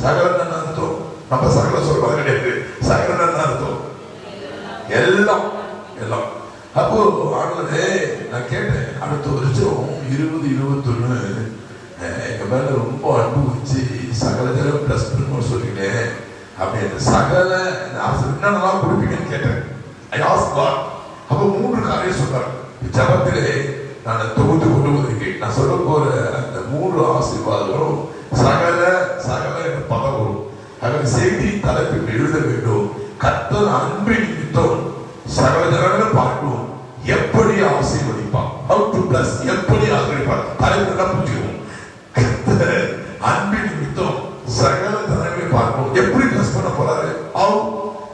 சகல என்ன அர்த்தம்? நம்ம சகல சொல்றது கிடையாது. சகல என்ன அர்த்தம்? எல்லாம் எல்லாம். அப்போ ஆனதே நான் கேட்டேன், அடுத்த வருஷம் 2021 எங்க மேல ரொம்ப அன்பு வச்சு சகல தடவை பிளஸ் பண்ணணும்னு சொல்லிட்டேன். அப்படி அந்த சகல என்னென்னலாம் கொடுப்பீங்கன்னு கேட்டேன். அப்போ 3 காரியம் சொன்னார். ஜபத்திலே நான் தொகுத்து கொண்டு வந்திருக்கேன். நான் சொல்ல போற அந்த 3 ஆசீர்வாதங்களும் சகல சகல என்ற பதம் வரும். அதன் செய்தி தலைப்பில் எழுத வேண்டும். கர்த்தர் அன்பின் நிமித்தம் சகல ஜனங்களும் பார்க்கணும் எப்படி ஆசீர்வதிப்பான், ஹவ் டு பிளஸ், எப்படி ஆசீர்வதிப்பான். தலைப்பில் புரிஞ்சுக்கணும். கர்த்தர் அன்பின் நிமித்தம் சகல ஜனங்களையும் பார்க்கணும் எப்படி பிளஸ் பண்ண போறாரு,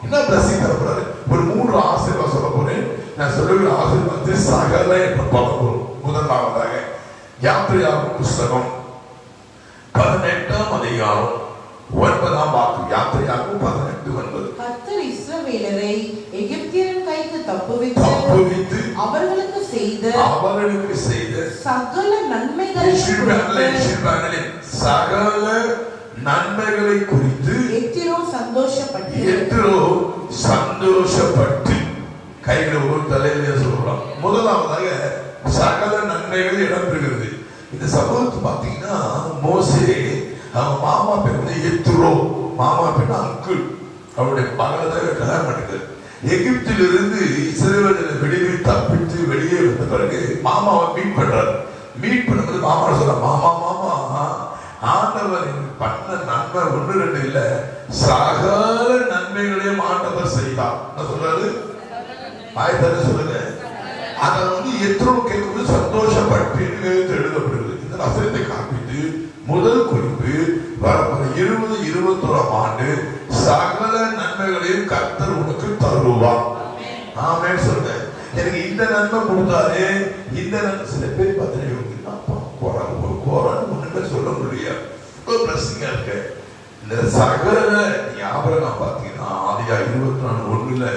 என்ன பிளஸிங் தர போறாரு. ஒரு 3 ஆசீர்வாதம் சொல்ல போறேன். நான் சொல்லுகிற ஆசீர்வாதத்தை சகல என்ற பதம் வரும். முதலாவதாக யாத்திரையாகும் புஸ்தகம் 18ஆம் அதிகாரம் 9ஆம் வாக்கு. யாத்திரையாகும் 18:9. கர்த்தர் இஸ்ரவேலரை எகிப்தியரின் கைக்கு தப்புவித்து அவர்களுக்கு செய்த சகல நன்மைகளை குறித்து எத்திரோ சந்தோஷப்பட்டு கைகளை ஒரு தலையிலே சொல்லலாம். முதலாவதாக சகல நன்மைகள் இடம்பெறுகிறது. இந்த சம்பவத்தை பார்த்தீங்கன்னா மோசே அவன் மாமா பேர் வந்து எத்திரோ, மாமா பேர் அங்கிள், அவருடைய மகளை கல்யாணம் பண்ணிக்கிறார். எகிப்திலிருந்து இஸ்ரவேலை வெளியே தப்பித்து வெளியே வந்த பிறகு மாமாவை மீட் பண்றாரு. மீட் பண்ணும்போது மாமா சொல்ற, மாமா ஆண்டவர் பண்ண நன்மை 1 2 இல்ல, சகல நன்மைகளையும் ஆண்டவர் செய்தார். என்ன சொல்றாரு? ஆயத்தான சொல்லுங்க. அதை வந்து எத்தனை கேட்கும்போது சந்தோஷப்பட்டு எழுதப்படுகிறது. இந்த ரசத்தை காப்பிட்டு முதல் குறிப்பு வரப்போற 2021ஆம் ஆண்டு சகல நன்மைகளையும் கர்த்தர் உனக்கு தருவார். ஆமென் சொல்லுங்க. எனக்கு இந்த நன்மை கொடுத்தாரு, இந்த நன்மை. சில பேர் பார்த்தீங்கன்னா ஒண்ணுமே சொல்ல முடியாது, பிரச்சனையா இருக்க. இந்த சகல ஆபிரகாம் பார்த்தீங்கன்னா ஆதியா 24:1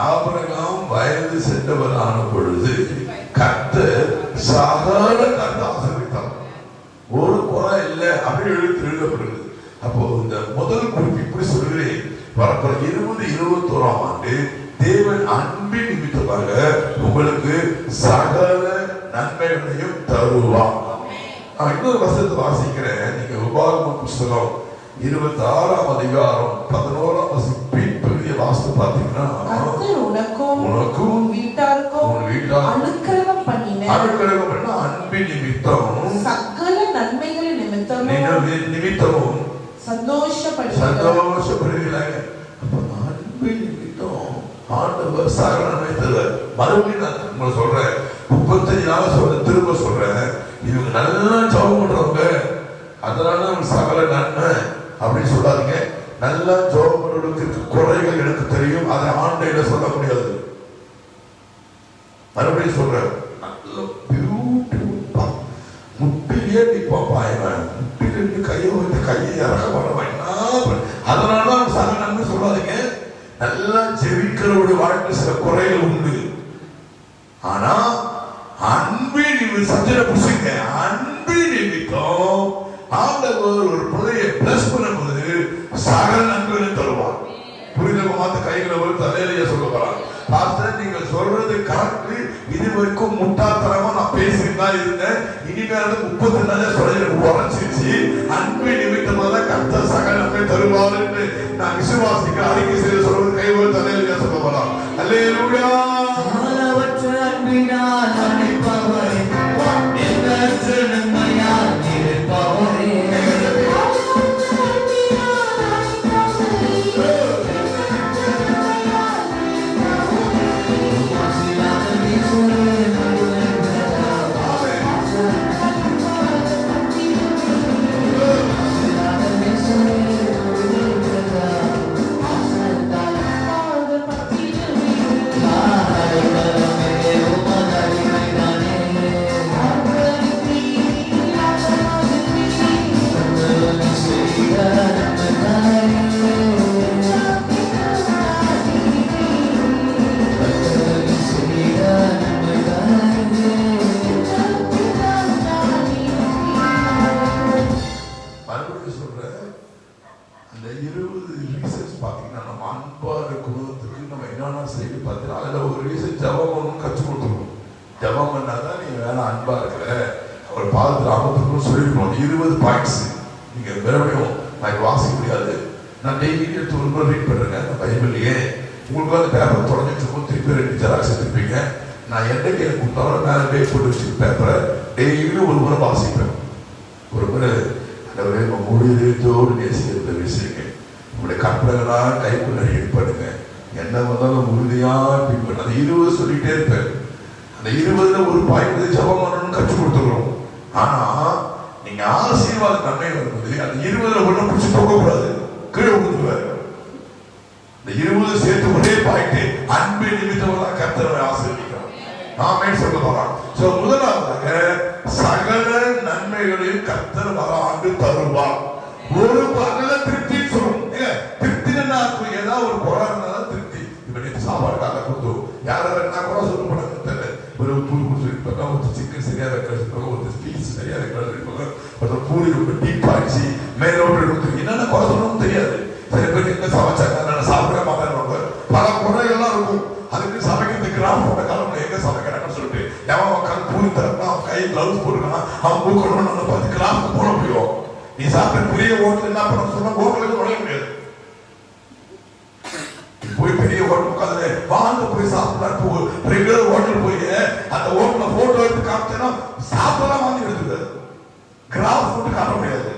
ஆபிரகாம் வயது சென்றவரான பொழுது கர்த்தர் சகல ஆசீர்வதித்தார், ஒரு குறை இல்லை அப்படின்னு எழுதப்படுகிறது. அப்போ இந்த முதல் குறிப்பு இப்படி சொல்கிறேன், வரப்போற 2021ஆம் ஆண்டு தேவன் அன்பின் நிமித்தமாக உங்களுக்கு சகல நன்மைகளையும் தருவார். இன்னொரு வசனத்தை வாசிக்கிறேன். நீங்க உபாகம புஸ்தகம் 26ஆம் அதிகாரம் 11ஆம் வசனம் பின்பகுதியை வாசித்து பார்த்தீங்கன்னா, உனக்கும் வீட்டாருக்கும் அனுக்கிரகம் பண்ணின அன்பின் நிமித்தம் சகல நன்மைகளின் நிமித்தமும் சந்தோஷப்படுகிறாங்க. அன்பின் நிமித்தம் ஆண்டவர் சகல நன்மை தருவார். மறுபடியும் நான் உங்களை சொல்றேன், 35 நாள் சொல்றேன், திரும்ப சொல்றேன், இவங்க நல்லா ஜெபம் பண்றவங்க அதனால சகல நன்மை அப்படின்னு சொல்லாதீங்க. நல்லா ஜெபம் பண்றவங்களுக்கு குறைகள் எனக்கு தெரியும், அதை ஆண்டையில சொல்ல முடியாது. மறுபடியும் சொல்றேன், நல்ல பியூட்டிஃபுல்லா முட்டிலே நிற்பான் பாயவன், முட்டிலிருந்து கையை வைத்து கையை இறக்க பண்ணவன். அதனால சகல நன்மை சொல்லாதீங்க. நல்லா ஜெபிக்கிறவருடைய வாழ்க்கை சில குறைகள் உண்டு. ஆனா அன்பின் சஞ்சனை புரிச்சுங்க, அன்பின் நிமித்தம் ஆண்டவர் ஒரு பிள்ளையை பிளஸ் பண்ணும்போது சகல நன்மைகளை தருவார். புரிதல் மாத்த கைகளை ஒரு தலையிலேயே சொல்ல போறாங்க. பாஸ்டர் நீங்க சொல்றது கரெக்ட், இது வரைக்கும் முட்டாள்தனமா நான் பேசிட்டு தான் இருந்தேன், இனிமேல் 30 நாளே சொல்ல உரைச்சிருச்சு. அன்பின் நிமித்தமாக தான் கர்த்தர் சகல நன்மை தருவார் என்று நான் விசுவாசிக்க அறிக்கை செய்து சொல்றது கை ஒரு தலையிலேயே சொல்ல போறாங்க. அல்லேலூயா. அன்பினால் அழைப்பவரே, எண்ணற்ற நன்மையால் இருப்பவரே, மறுபடியும் சொல்றேன், அந்த 20 ரீசன்ஸ் பார்த்தீங்கன்னா நம்ம அன்பா இருக்கணும்னு நம்ம என்னென்ன செய்து பார்த்தீங்கன்னா அதில் ஒரு ரீசன் ஜபம் பண்ணணும்னு கற்றுக் கொடுத்துருவோம். ஜபம் பண்ணாதான் நீங்க வேலை அன்பா இருக்கிற அவர் பாதத்தில் அமர்த்துக்கணும்னு சொல்லியிருக்கணும். 20 பாயிண்ட்ஸ் நீங்க மறுபடியும் நான் வாசிக்க முடியாது. நான் டெய்லி எடுத்து ஒரு முறை ரீட் பண்ணுறேங்க அந்த பைபிள்லையே. உங்களுக்கு அந்த பேப்பர் தொடங்கிட்டு இருக்கும், திருப்பி 2 ஜெராக்ஸ் எடுத்துருப்பீங்க. நான் எந்த கையில கொடுத்தாலும் மேலே டேட் போட்டு வச்சு பேப்பரை டெய்லியும் ஒரு முறை வாசிப்பேன். ஒரு முறை அந்த முடிதோடு நேசிக்கிறத பேசுறீங்க, உங்களுடைய கற்பனைகளாக கைக்குள்ள ஹெட் பண்ணுங்க, என்ன வந்தாலும் உறுதியா பின்பற்ற. அந்த 20 சொல்லிட்டே இருப்பேன். அந்த 20ல ஒரு பாயிண்ட் ஜபம் பண்ணணும்னு கற்றுக் கொடுத்துக்கிறோம். ஆனா நீங்க ஆசீர்வாத நன்மை வரும்போது அந்த 20ல ஒன்றும் பிடிச்சி போகக்கூடாது, கீழே கொடுத்துருவாரு. இந்த 20 சேர்த்து ஒரே பாயிண்ட், அன்பு நிமித்தமாக கர்த்தரை ஆசீர்வதிக்கிறார். நாமே சொல்ல போறோம். சோ முதலாவதாக சகல நன்மைகளையும் கர்த்தர் வர ஆண்டு தருவார். ஒரு பகல திருப்தி சொல்லும். திருப்தினா ஏதாவது ஒரு குறை இருந்தாலும் திருப்தி. இப்ப நேற்று சாப்பாடுக்காக கொடுத்தோம், யாராவது என்ன குறை சொல்ல போனாங்க தெரியல. ஒரு பூரி கொடுத்துருப்பாங்க, ஒரு சிக்கன் சரியா வைக்கிறது, ஒரு பீஸ் சரியா வைக்கிறது, ஒரு பூரி ரொம்ப டீப் ஆயிடுச்சு, மேலோட்டு கொடுத்து என்னென்ன குறை சொல்லணும்னு தெரியாது. சில பேர் என்ன சமைச்சாங்க சாப்பிட மாட்டாங்க, பல குறைகள்லாம் இருக்கும். அதுக்கு சமைக்கிறதுக்கு ராமோட காலம் எங்க சமைக்கிறாங்கன்னு சொல்லிட்டு எவன் உட்காந்து பூரி தரப்பா அவன் கை கிளவுஸ் போட்டுக்கான், அவன் பூக்கணும்னு பார்த்து கிளாஸ்க்கு போட முடியும். நீ சாப்பிட்ட பெரிய ஹோட்டல் என்ன பண்ண சொன்னா ஹோட்டலுக்கு நுழைய முடியாது. போய் பெரிய ஹோட்டல் உட்காந்து வாங்க போய் சாப்பிடலாம், ரெகுலர் ஹோட்டல் போய் அந்த ஹோட்டல்ல போட்டோ எடுத்து காமிச்சேன்னா சாப்பிடலாம் வாங்கி எடுத்துக்காது, கிராஃப் போட்டு காட்ட முடியாது.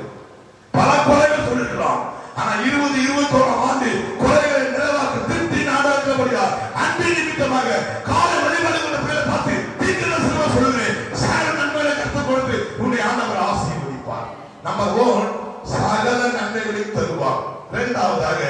பல குறைகள் சொல்லிருக்கலாம். ஆனா 2021 ஆண்டு குறைகளை நிறைவாக்க திருப்தி நாடாக்கிறபடியா அன்பு நிமித்தமாக காலை வழிபாடுகளை பேரை பார்த்து தீர்க்கதரிசனமா சொல்லுகிறேன், சகல நன்மைகளை கற்றுக் கொடுத்து உன்னை ஆண்டவர் ஆசீர்வதிப்பார். நம்பர் 1, சகல நன்மைகளையும் தருவார். இரண்டாவதாக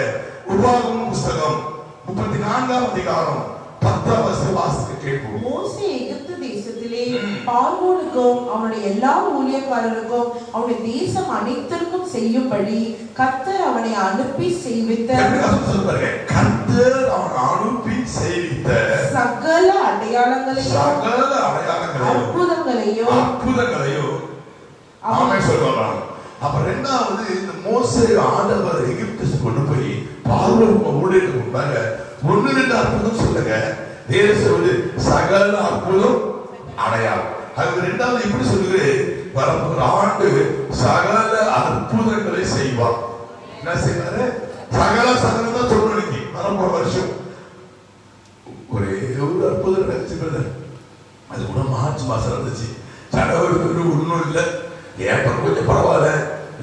உபாகமம் புஸ்தகம் 34ஆம் அதிகாரம் 10ஆம் வசனம் வாசிக்க கேட்போம். மோசே எகிப்து தேசத்திலே பார்வோனுக்கும் அவனுடைய எல்லா ஊழியக்காரருக்கும் அவனுடைய தேசம் அனைத்திற்கும் செய்யும்படி கர்த்தர் அவனை அனுப்பி செய்வித்த கர்த்தர் அவனை அனுப்பி செய்வித்த சகல அடையாளங்களையும் அற்புதங்களையும் அவன் சொல்றான். அப்ப ரெண்டாவது இந்த மோசே ஆண்டவர் எகிப்து கொண்டு போய் பார்வோன் ஊழியருக்கு முன்பாக 1-2 அற்புதம் சொல்லுங்க, தேசவது சகல அற்புதம் அடையாளம். அது ரெண்டாவது எப்படி சொல்லுகிறேன், வரப்போற ஆண்டு சகல அற்புதங்களை செய்வார். என்ன செய்வாரு? சகலம் தான் சொல்லி வரப்போற வருஷம் ஒரே ஒரு அற்புதம் நடந்துச்சு. அது கூட மார்ச் மாசம் இருந்துச்சு. ஜனவரி ஒன்றும் இல்லை, ஏப்ரல் கொஞ்சம் பரவாயில்ல,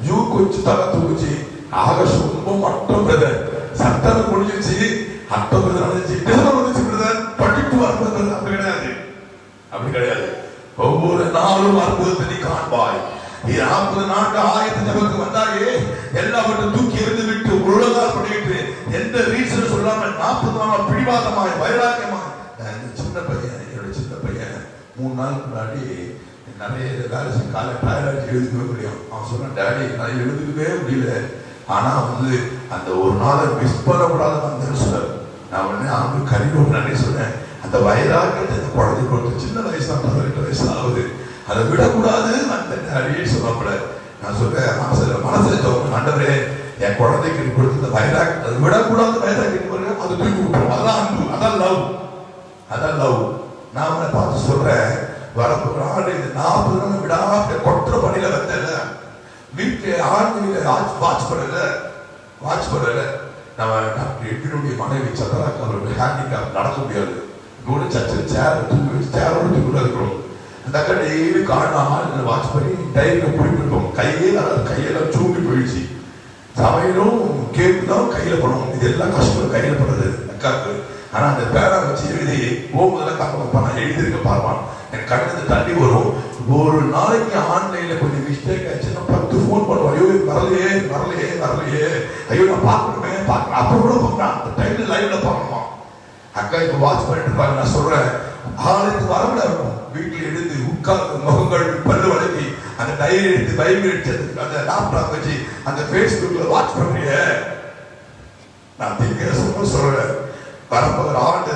ஜூன் கொஞ்சம் தலை தூக்குச்சு, ஆகஸ்ட் ரொம்ப மட்டும் பிரதர் செப்டம்பர் முடிஞ்சிச்சு, அக்டோபர் நடந்துச்சு, டிசம்பர் வந்துச்சு பிரதர் 22 அற்புதம். அப்படி கிடையாது, அப்படி கிடையாது. ஒவ்வொரு நாளும் அற்புதத்தை நீ காண்பாய். 40 நாட்கள் ஆயத்த ஜபத்துக்கு வந்தாயே எல்லாவற்றையும் தூக்கி எறிந்து விட்டு ஒழுங்காக பண்ணிட்டு எந்த ரீசன் சொல்லாம 40 நாள் பிடிவாதமாய் வைராக்கியமாய். சின்ன பையன், என்னோட சின்ன பையன் 3 நாளுக்கு முன்னாடி நிறைய வேலை காலை டயர்டாச்சு எழுதிக்கவே முடியும். அவன் சொன்ன டேடி நான் எழுதுக்கவே முடியல, ஆனா அந்த ஒரு நாளை மிஸ் பண்ணக்கூடாது வந்தேன்னு சொன்னார். நான் உடனே அவனுக்கு கறிவோம் நிறைய சொன்னேன். அந்த வைராக்கியத்தை அந்த குழந்தை கொடுத்து சின்ன வயசு 18 வயசு ஆகுது, அதை விடக்கூடாது அந்த டேடின்னு சொல்லப்பட. நான் சொல்றேன் மனசுல ஆண்டவரே என் குழந்தைக்கு கொடுத்து இந்த வைராக்கியத்தை அதை விடக்கூடாது, வைராக்கியம் அது தூக்கி விட்டுரும். அதான் அன்பு, அதான் லவ், அதான் லவ். நான் அவனை பார்த்து சொல்றேன், வரப்போற ஆண்டு இந்த 40 நாள் விடாம கொற்ற பணியில வந்தேன், வீட்டுல ஆண்டு வாட்ச் பண்ணல. நம்ம டாக்டர் எட்டினுடைய மனைவி சந்திராக்கு அவருடைய ஹேண்டிகேப் நடக்க முடியாது, கூட சர்ச்சில் சேரோடு தூக்கி இருக்கிறோம். அந்த அக்கா டெய்லி காரணம் வாட்ச் பண்ணி டைரியில குடிப்பிருக்கோம். கையெல்லாம் சூங்கி போயிடுச்சு. சமையலும் கேக்குதான் கையில பணம், இதெல்லாம் கஷ்டம் கையில படுறது அக்காவுக்கு. ஆனா அந்த பேரா வச்சு எழுதி போகும்போதெல்லாம் காப்பா நான் எழுதியிருக்க பாருவான், என் கண்ணு தண்ணி வரும். ஒரு நாளைக்கு ஆன்லைன்ல கொஞ்சம் மிஸ்டேக் ஆச்சுன்னா 10 ஃபோன் பண்ணுவோம், ஐயோ வரலையே, ஐயோ நான் பார்க்கணுமே அப்ப கூட பார்க்கணும், அந்த டைம்ல லைவ்ல பார்க்கணுமா. அக்கா இப்ப வாட்ச் பண்ணிட்டு இருப்பாங்க. நான் சொல்றேன் ஆளுக்கு வரவிட இருக்கும், வீட்டுல எடுத்து உட்கார்ந்து முகங்கள் பல்லு வளர்த்தி அந்த டைரி எடுத்து பைபிள் எடுத்து அந்த லேப்டாப் வச்சு அந்த பேஸ்புக்ல வாட்ச் பண்றீங்க. நான் திரும்ப சொல்றேன், வரப்போகிற ஆண்டு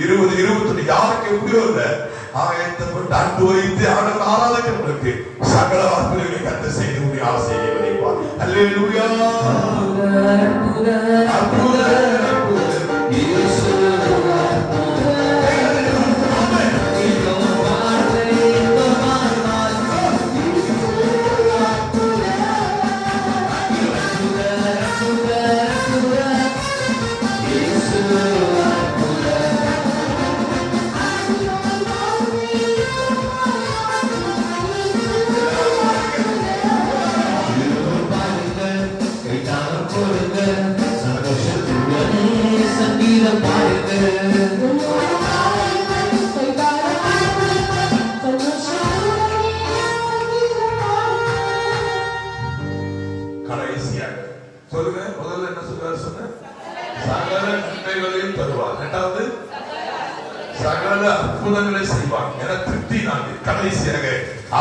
2021 யாருக்கு எப்படியோ இல்லை, ஆயத்தப்பட்டு அன்பு வைத்து ஆராதனை சகல வார்த்தைகளை கத்த செய்து ஆசையை வைப்பார். அல்லேலூயா. அற்புதர், அற்புதர், இயேசு கடைசியாக சொல்லுங்க. முதல்ல என்ன சொல்றாரு சொன்ன? சகல நன்மைகளையும் தருவார். இரண்டாவது சகல அற்புதங்களை செய்வார் என திருப்தி நான்கு. கடைசியாக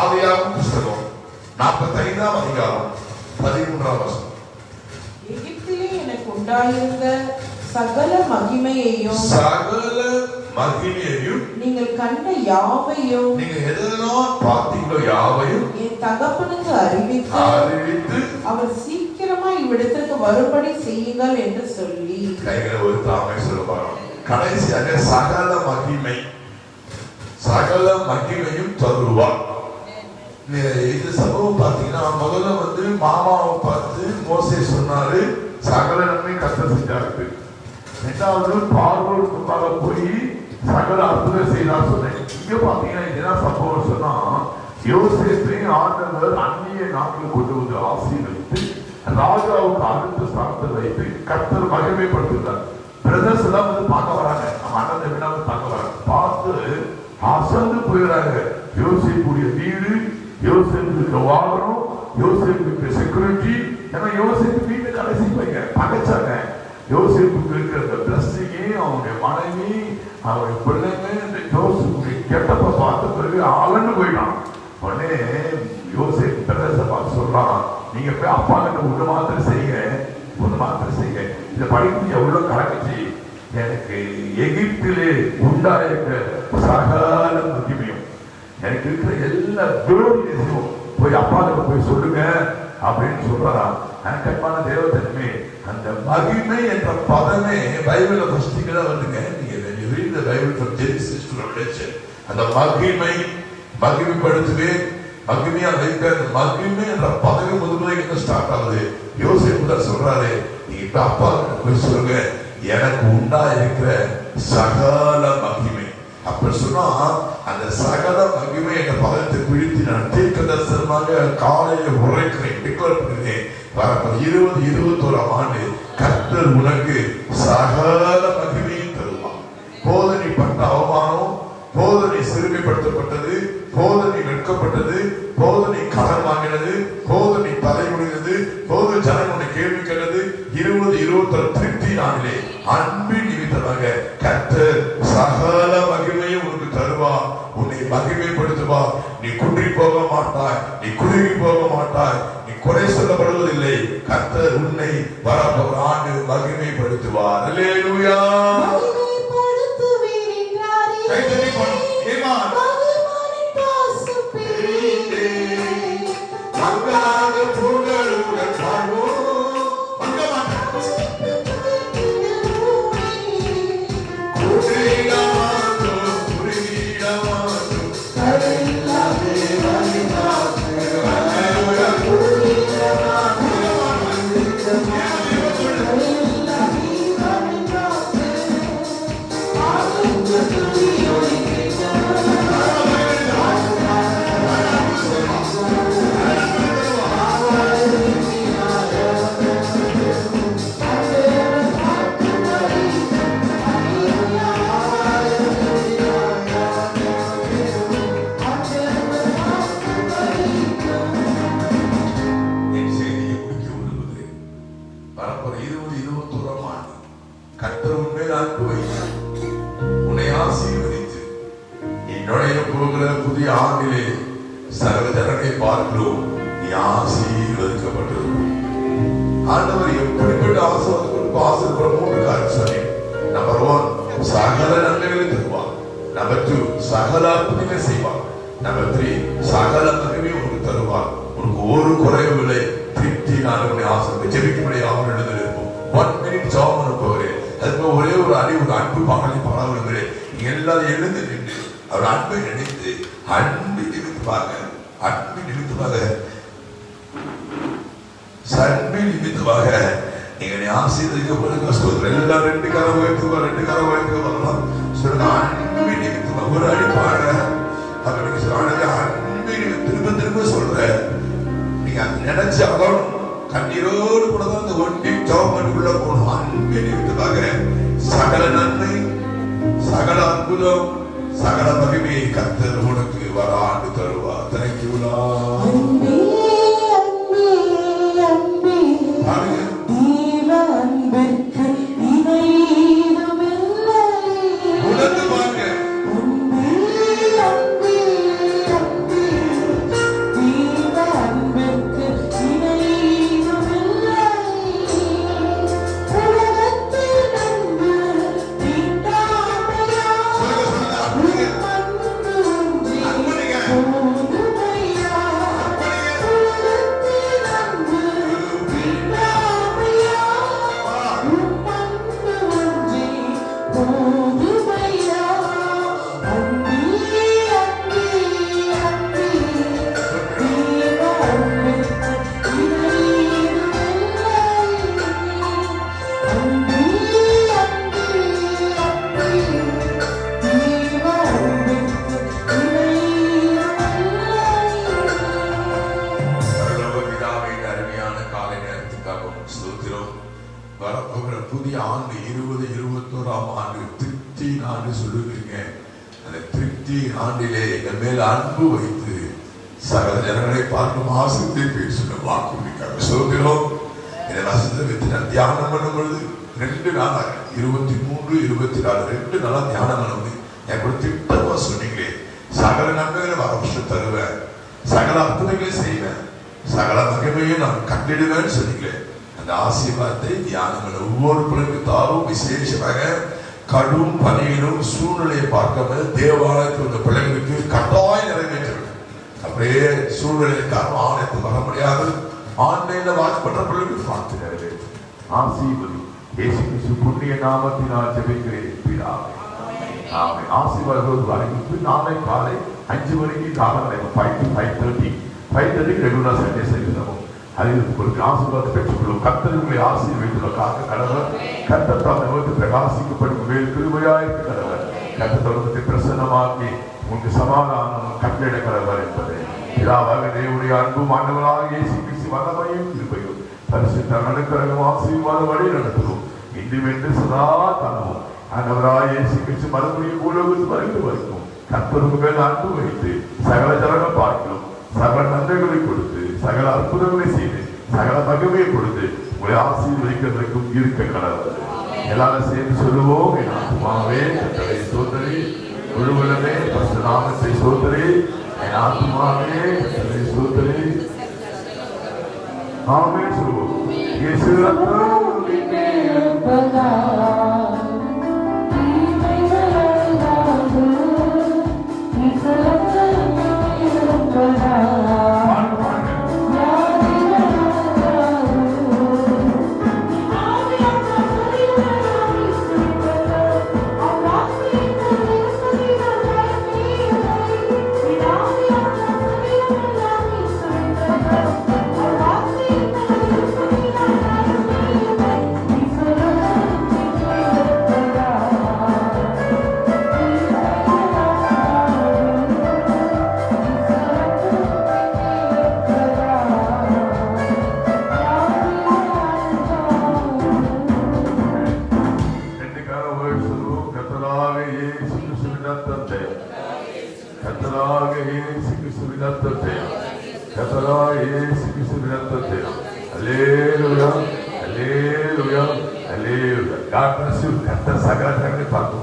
ஆதியாகமம் புஸ்தகம் 45ஆம் அதிகாரம் 13ஆம் வசனம். எகிப்திலே எனக்கு உண்டாயிருந்த சகல மகிமையையும் நீங்கள் கண்ட யாவையும் நீங்க எதெல்லாம் பார்த்தீங்களோ யாவையும் என் தகப்பனுக்கு அறிவித்து அவர் சீக்கிரமாய் இவ்விடத்திற்கு வரும்படி செய்யுங்கள் என்று சொல்லி கைகளை ஒரு தாமை சொல்லுவாங்க. கடைசியாக சகல மகிமையும் தருவார். இந்த சம்பவம் பார்த்தீங்கன்னா முதல்ல மாமாவை பார்த்து மோசே சொன்னாரு சகல நன்மை கர்த்தர் செஞ்சாரு. இரண்டாவது பார்வோனுக்கு முன்பாக போய் சகல அற்புதம் செய்தார் சொன்னேன். இங்க பாத்தீங்கன்னா இதுதான் சம்பவம் சொன்னா யோசேப்பை ஆண்டவர் அந்நிய நாட்டில் கொண்டு வந்து ஆசீர்வதித்து ராஜாவுக்கு அடுத்த ஸ்தானத்தில் வைத்து கர்த்தர் மகிமைப்படுத்துகிறார். பிரதர்ஸ் எல்லாம் பார்க்க வராங்க, நம்ம அண்ணனை விட பார்க்க வராங்க. பார்த்து அசந்து போயிடறாங்க. யோசேப்புடைய வீடு, யோசேப்புக்கு வாகனம், யோசேப்புக்கு செக்யூரிட்டி. ஏன்னா யோசேப்பு வீட்டு கடைசி போய்ங்க பகைச்சாங்க. யோசேப்புக்கு இருக்கிற அந்த பிளஸ்ஸிங்கே அவனுடைய மனைவி அவருடைய பிள்ளைங்க இந்த யோசேப்புடைய கெட்டப்ப பார்த்த பிறகு ஆளன்னு போயிட்டான். உடனே யோசேப்பு பிரதேச பார்த்து சொல்றான், நீங்க போய் அப்பா கிட்ட ஒண்ணு மாத்திரம் செய்யுங்க. இதை படிக்க எவ்வளவு கலக்குச்சு. எனக்கு எகிப்திலே உண்டாயிருக்க சகல மகிமையும் எனக்கு இருக்கிற எல்லா குளோரியும் போய் அப்பா கிட்ட போய் சொல்லுங்க அப்படின்னு சொல்றான். கண்பான தேவத்தன்மை அந்த மகிமை என்ற பதமே பைபிள்ல ஃபர்ஸ்ட் வந்துங்க. நீங்க read the Bible from Genesis to Revelation. அந்த மகிமைப்படுத்துவேன், மகிமையா வைக்க மகிமை என்ற பதவி முதல்ல ஸ்டார்ட் ஆகுது. யோசேப்பு தான் சொல்றாரு, நீங்க இப்ப அப்பா போய் சொல்லுங்க எனக்கு உண்டா இருக்கிற சகல மகிமை. அப்ப சொன்னா அந்த சகல மகிமை என்ற பதத்தை பிடித்து நான் தீர்க்க தரிசனமாக காலையில உரைக்கிறேன், டிக்ளேர் பண்ணுறேன். 2021ஆம் ஆண்டு கர்த்தர் உனக்கு சகல மகிமையும் தருவான். போதனை பட்ட அவமானம், போதனை சிறுமைப்படுத்தப்பட்டது, போதனை வெட்கப்பட்டது, போதனை கடன் வாங்கினது, போதனை தலைமுடிந்தது, போது ஜனங்களுடைய கேள்வி கேட்டது 2021 திருப்தி நாளிலே அன்பின் நிமித்தமாக கர்த்தர் சகல மகிமையும் உனக்கு தருவார். உன்னை மகிமைப்படுத்துவார். நீ குன்றி போக மாட்டாய், நீ குறுகி போக மாட்டாய், நீ குறை சொல்லப்படுவதில்லை. கர்த்தர் உன்னை வரப்போகிற ஆண்டு மகிமைப்படுத்துவார். அல்லேலூயா. புதிய ஆண்டிலே சகல ஜனங்களை பார்க்கிறோம். நீ ஆசீர்வதிக்கப்பட்டிருக்கும். ஆண்டவர் எப்படிப்பட்ட ஆசீர்வாதம் 3 காரியம் சொன்னேன். நம்பர் 1 சகல நன்மைகளை தருவார். நம்பர் 2 சகல அற்புதங்களை செய்வார். நம்பர் 3 சகல மகிமையை உனக்கு தருவார். உனக்கு ஒரு குறைவில்லை. திருப்தி நான் உன்னை ஜெபிக்கும்படி அவர் எழுந்திருப்போம். 1 minute ஜெபம் பண்ண போகிறேன். அதுக்கு ஒரே ஒரு அன்பு பாடலை பாட விரும்புகிறேன். நீங்க எல்லாரும் எழுந்து நின்று அவர் அன்பை நினைத்து அன்பின் நிமித்தமாக நீங்க ஆசீர்வதிக்கப்படுங்க. எல்லாம் 2 கரம் உயர்த்து வரலாம். சொல்லுங்க, அன்பின் நிமித்தமாக ஒரு அடி பாட. அப்படி சொல்லுங்க, அன்பின் திரும்ப சொல்ற. நீங்க நினைச்சு அகணும். கண்ணீரோடு கூட தான் இந்த ஒண்டி ஜெபத்துக்குள்ள போகணும். அன்பின் நிமித்தமாக சகல நன்மை, சகல அற்புதம், சகல மகிமை கர்த்தர் உனக்கு வர ஆண்டு தருவார். Thank you Lord. அன்பே அன்பே அன்பே தீவ அன்பிற்கு இணை ஏதுமில்லை. உணர்ந்து பாருங்க. அன்பே அன்பே அன்பே தீவ அன்பிற்கு இணை ஏதுமில்லை. உலகத்தில் அன்பு தீண்டாமையா புதிய ஆண்டு 2021ஆம் ஆண்டு திருப்தி ஆண்டு சொல்லுவீங்க. அந்த திருப்தி ஆண்டிலே எங்கள் மேல் அன்பு வைத்து சகல ஜனங்களை பார்க்கும் ஆசத்தை பேசுகிற வாக்குறுதிக்காக சோதரம். இதை வசனத்தை நான் தியானம் பண்ணும் பொழுது 2 நாளாக 23, 24 2 நாளா தியானம் பண்ணுவது என் கூட திட்டமா சொன்னீங்களே. சகல நன்மைகளை வர வருஷம் தருவேன், சகல அற்புதங்களை செய்வேன், சகல மகிமையை நான் கண்டிடுவேன்னு சொன்னீங்களே. அந்த ஆசீர்வாதத்தை தியானங்கள் ஒவ்வொரு பிள்ளைக்கு தாரும். விசேஷமாக கடும் பணியிலும் சூழ்நிலையை பார்க்காம தேவாலயத்தில் உள்ள பிள்ளைகளுக்கு கட்டாயம் நிறைவேற்ற வேண்டும். அப்படியே சூழ்நிலை காரணம் ஆலயத்துக்கு வர முடியாது, ஆன்லைன்ல வாட்ச் பண்ற பிள்ளைகளுக்கு பார்த்து நிறைவேற்றும். ஆசீர்வதி இயேசு கிறிஸ்து புண்ணிய நாமத்தினால் ஜெபிக்கிறேன் பிதாவே. ஆமென். ஆசீர்வாதம் வரைக்கும் நாளை காலை 5 மணிக்கு காலை 5 to 5:30 ரெகுலர் சண்டே செய்கிறோம். அதில் உங்களுக்கு ஆசீர்வாதத்தை பெற்றுக்கொள்ளும். கர்த்தர் உங்களை ஆசீர்வதிப்பதற்காக கடவுள் கர்த்தர் தம்மை பிரகாசிக்கப்படும் மேல் கிருபையாயிருக்க கடவுள் கர்த்தர் தொடர்பத்தை பிரசன்னமாக்கி உங்களுக்கு சமாதானம் கட்டளை கடவுள் என்பதை பிதாவாக தேவனுடைய அன்பும் ஆண்டவராக இயேசு கிறிஸ்து வல்லமையும் கிருபையும் பரிசுத்த நடுக்கரகம் ஆசீர்வாதம் வழி நடத்துவோம். இன்று வென்று சதா காலமும் ஆண்டவராக இயேசு கிறிஸ்து மறுபடியும் உலகத்தில் வரைந்து வைக்கும். கர்த்தர் மேல் அன்பு வைத்து சகல ஜனங்கள் பார்க்கிறோம். சகல நன்மைகளை கொடுத்து சகல அற்புதங்களை செய்து சகல மகிமையை கொடுத்து உங்களை ஆசீர்வதிக்கிறதுக்கும் இருக்க கடவுள். எல்லாரும் சேர்ந்து சொல்லுவோம். என் ஆத்துமாவே கர்த்தரை ஸ்தோத்திரி, முழுவதுமே பரிசுத்த நாமத்தை ஸ்தோத்திரி. என் ஆத்துமாவே கர்த்தரை ஸ்தோத்திரி. ஆமென் சொல்லுவோம். இயேசு சகல பார்த்து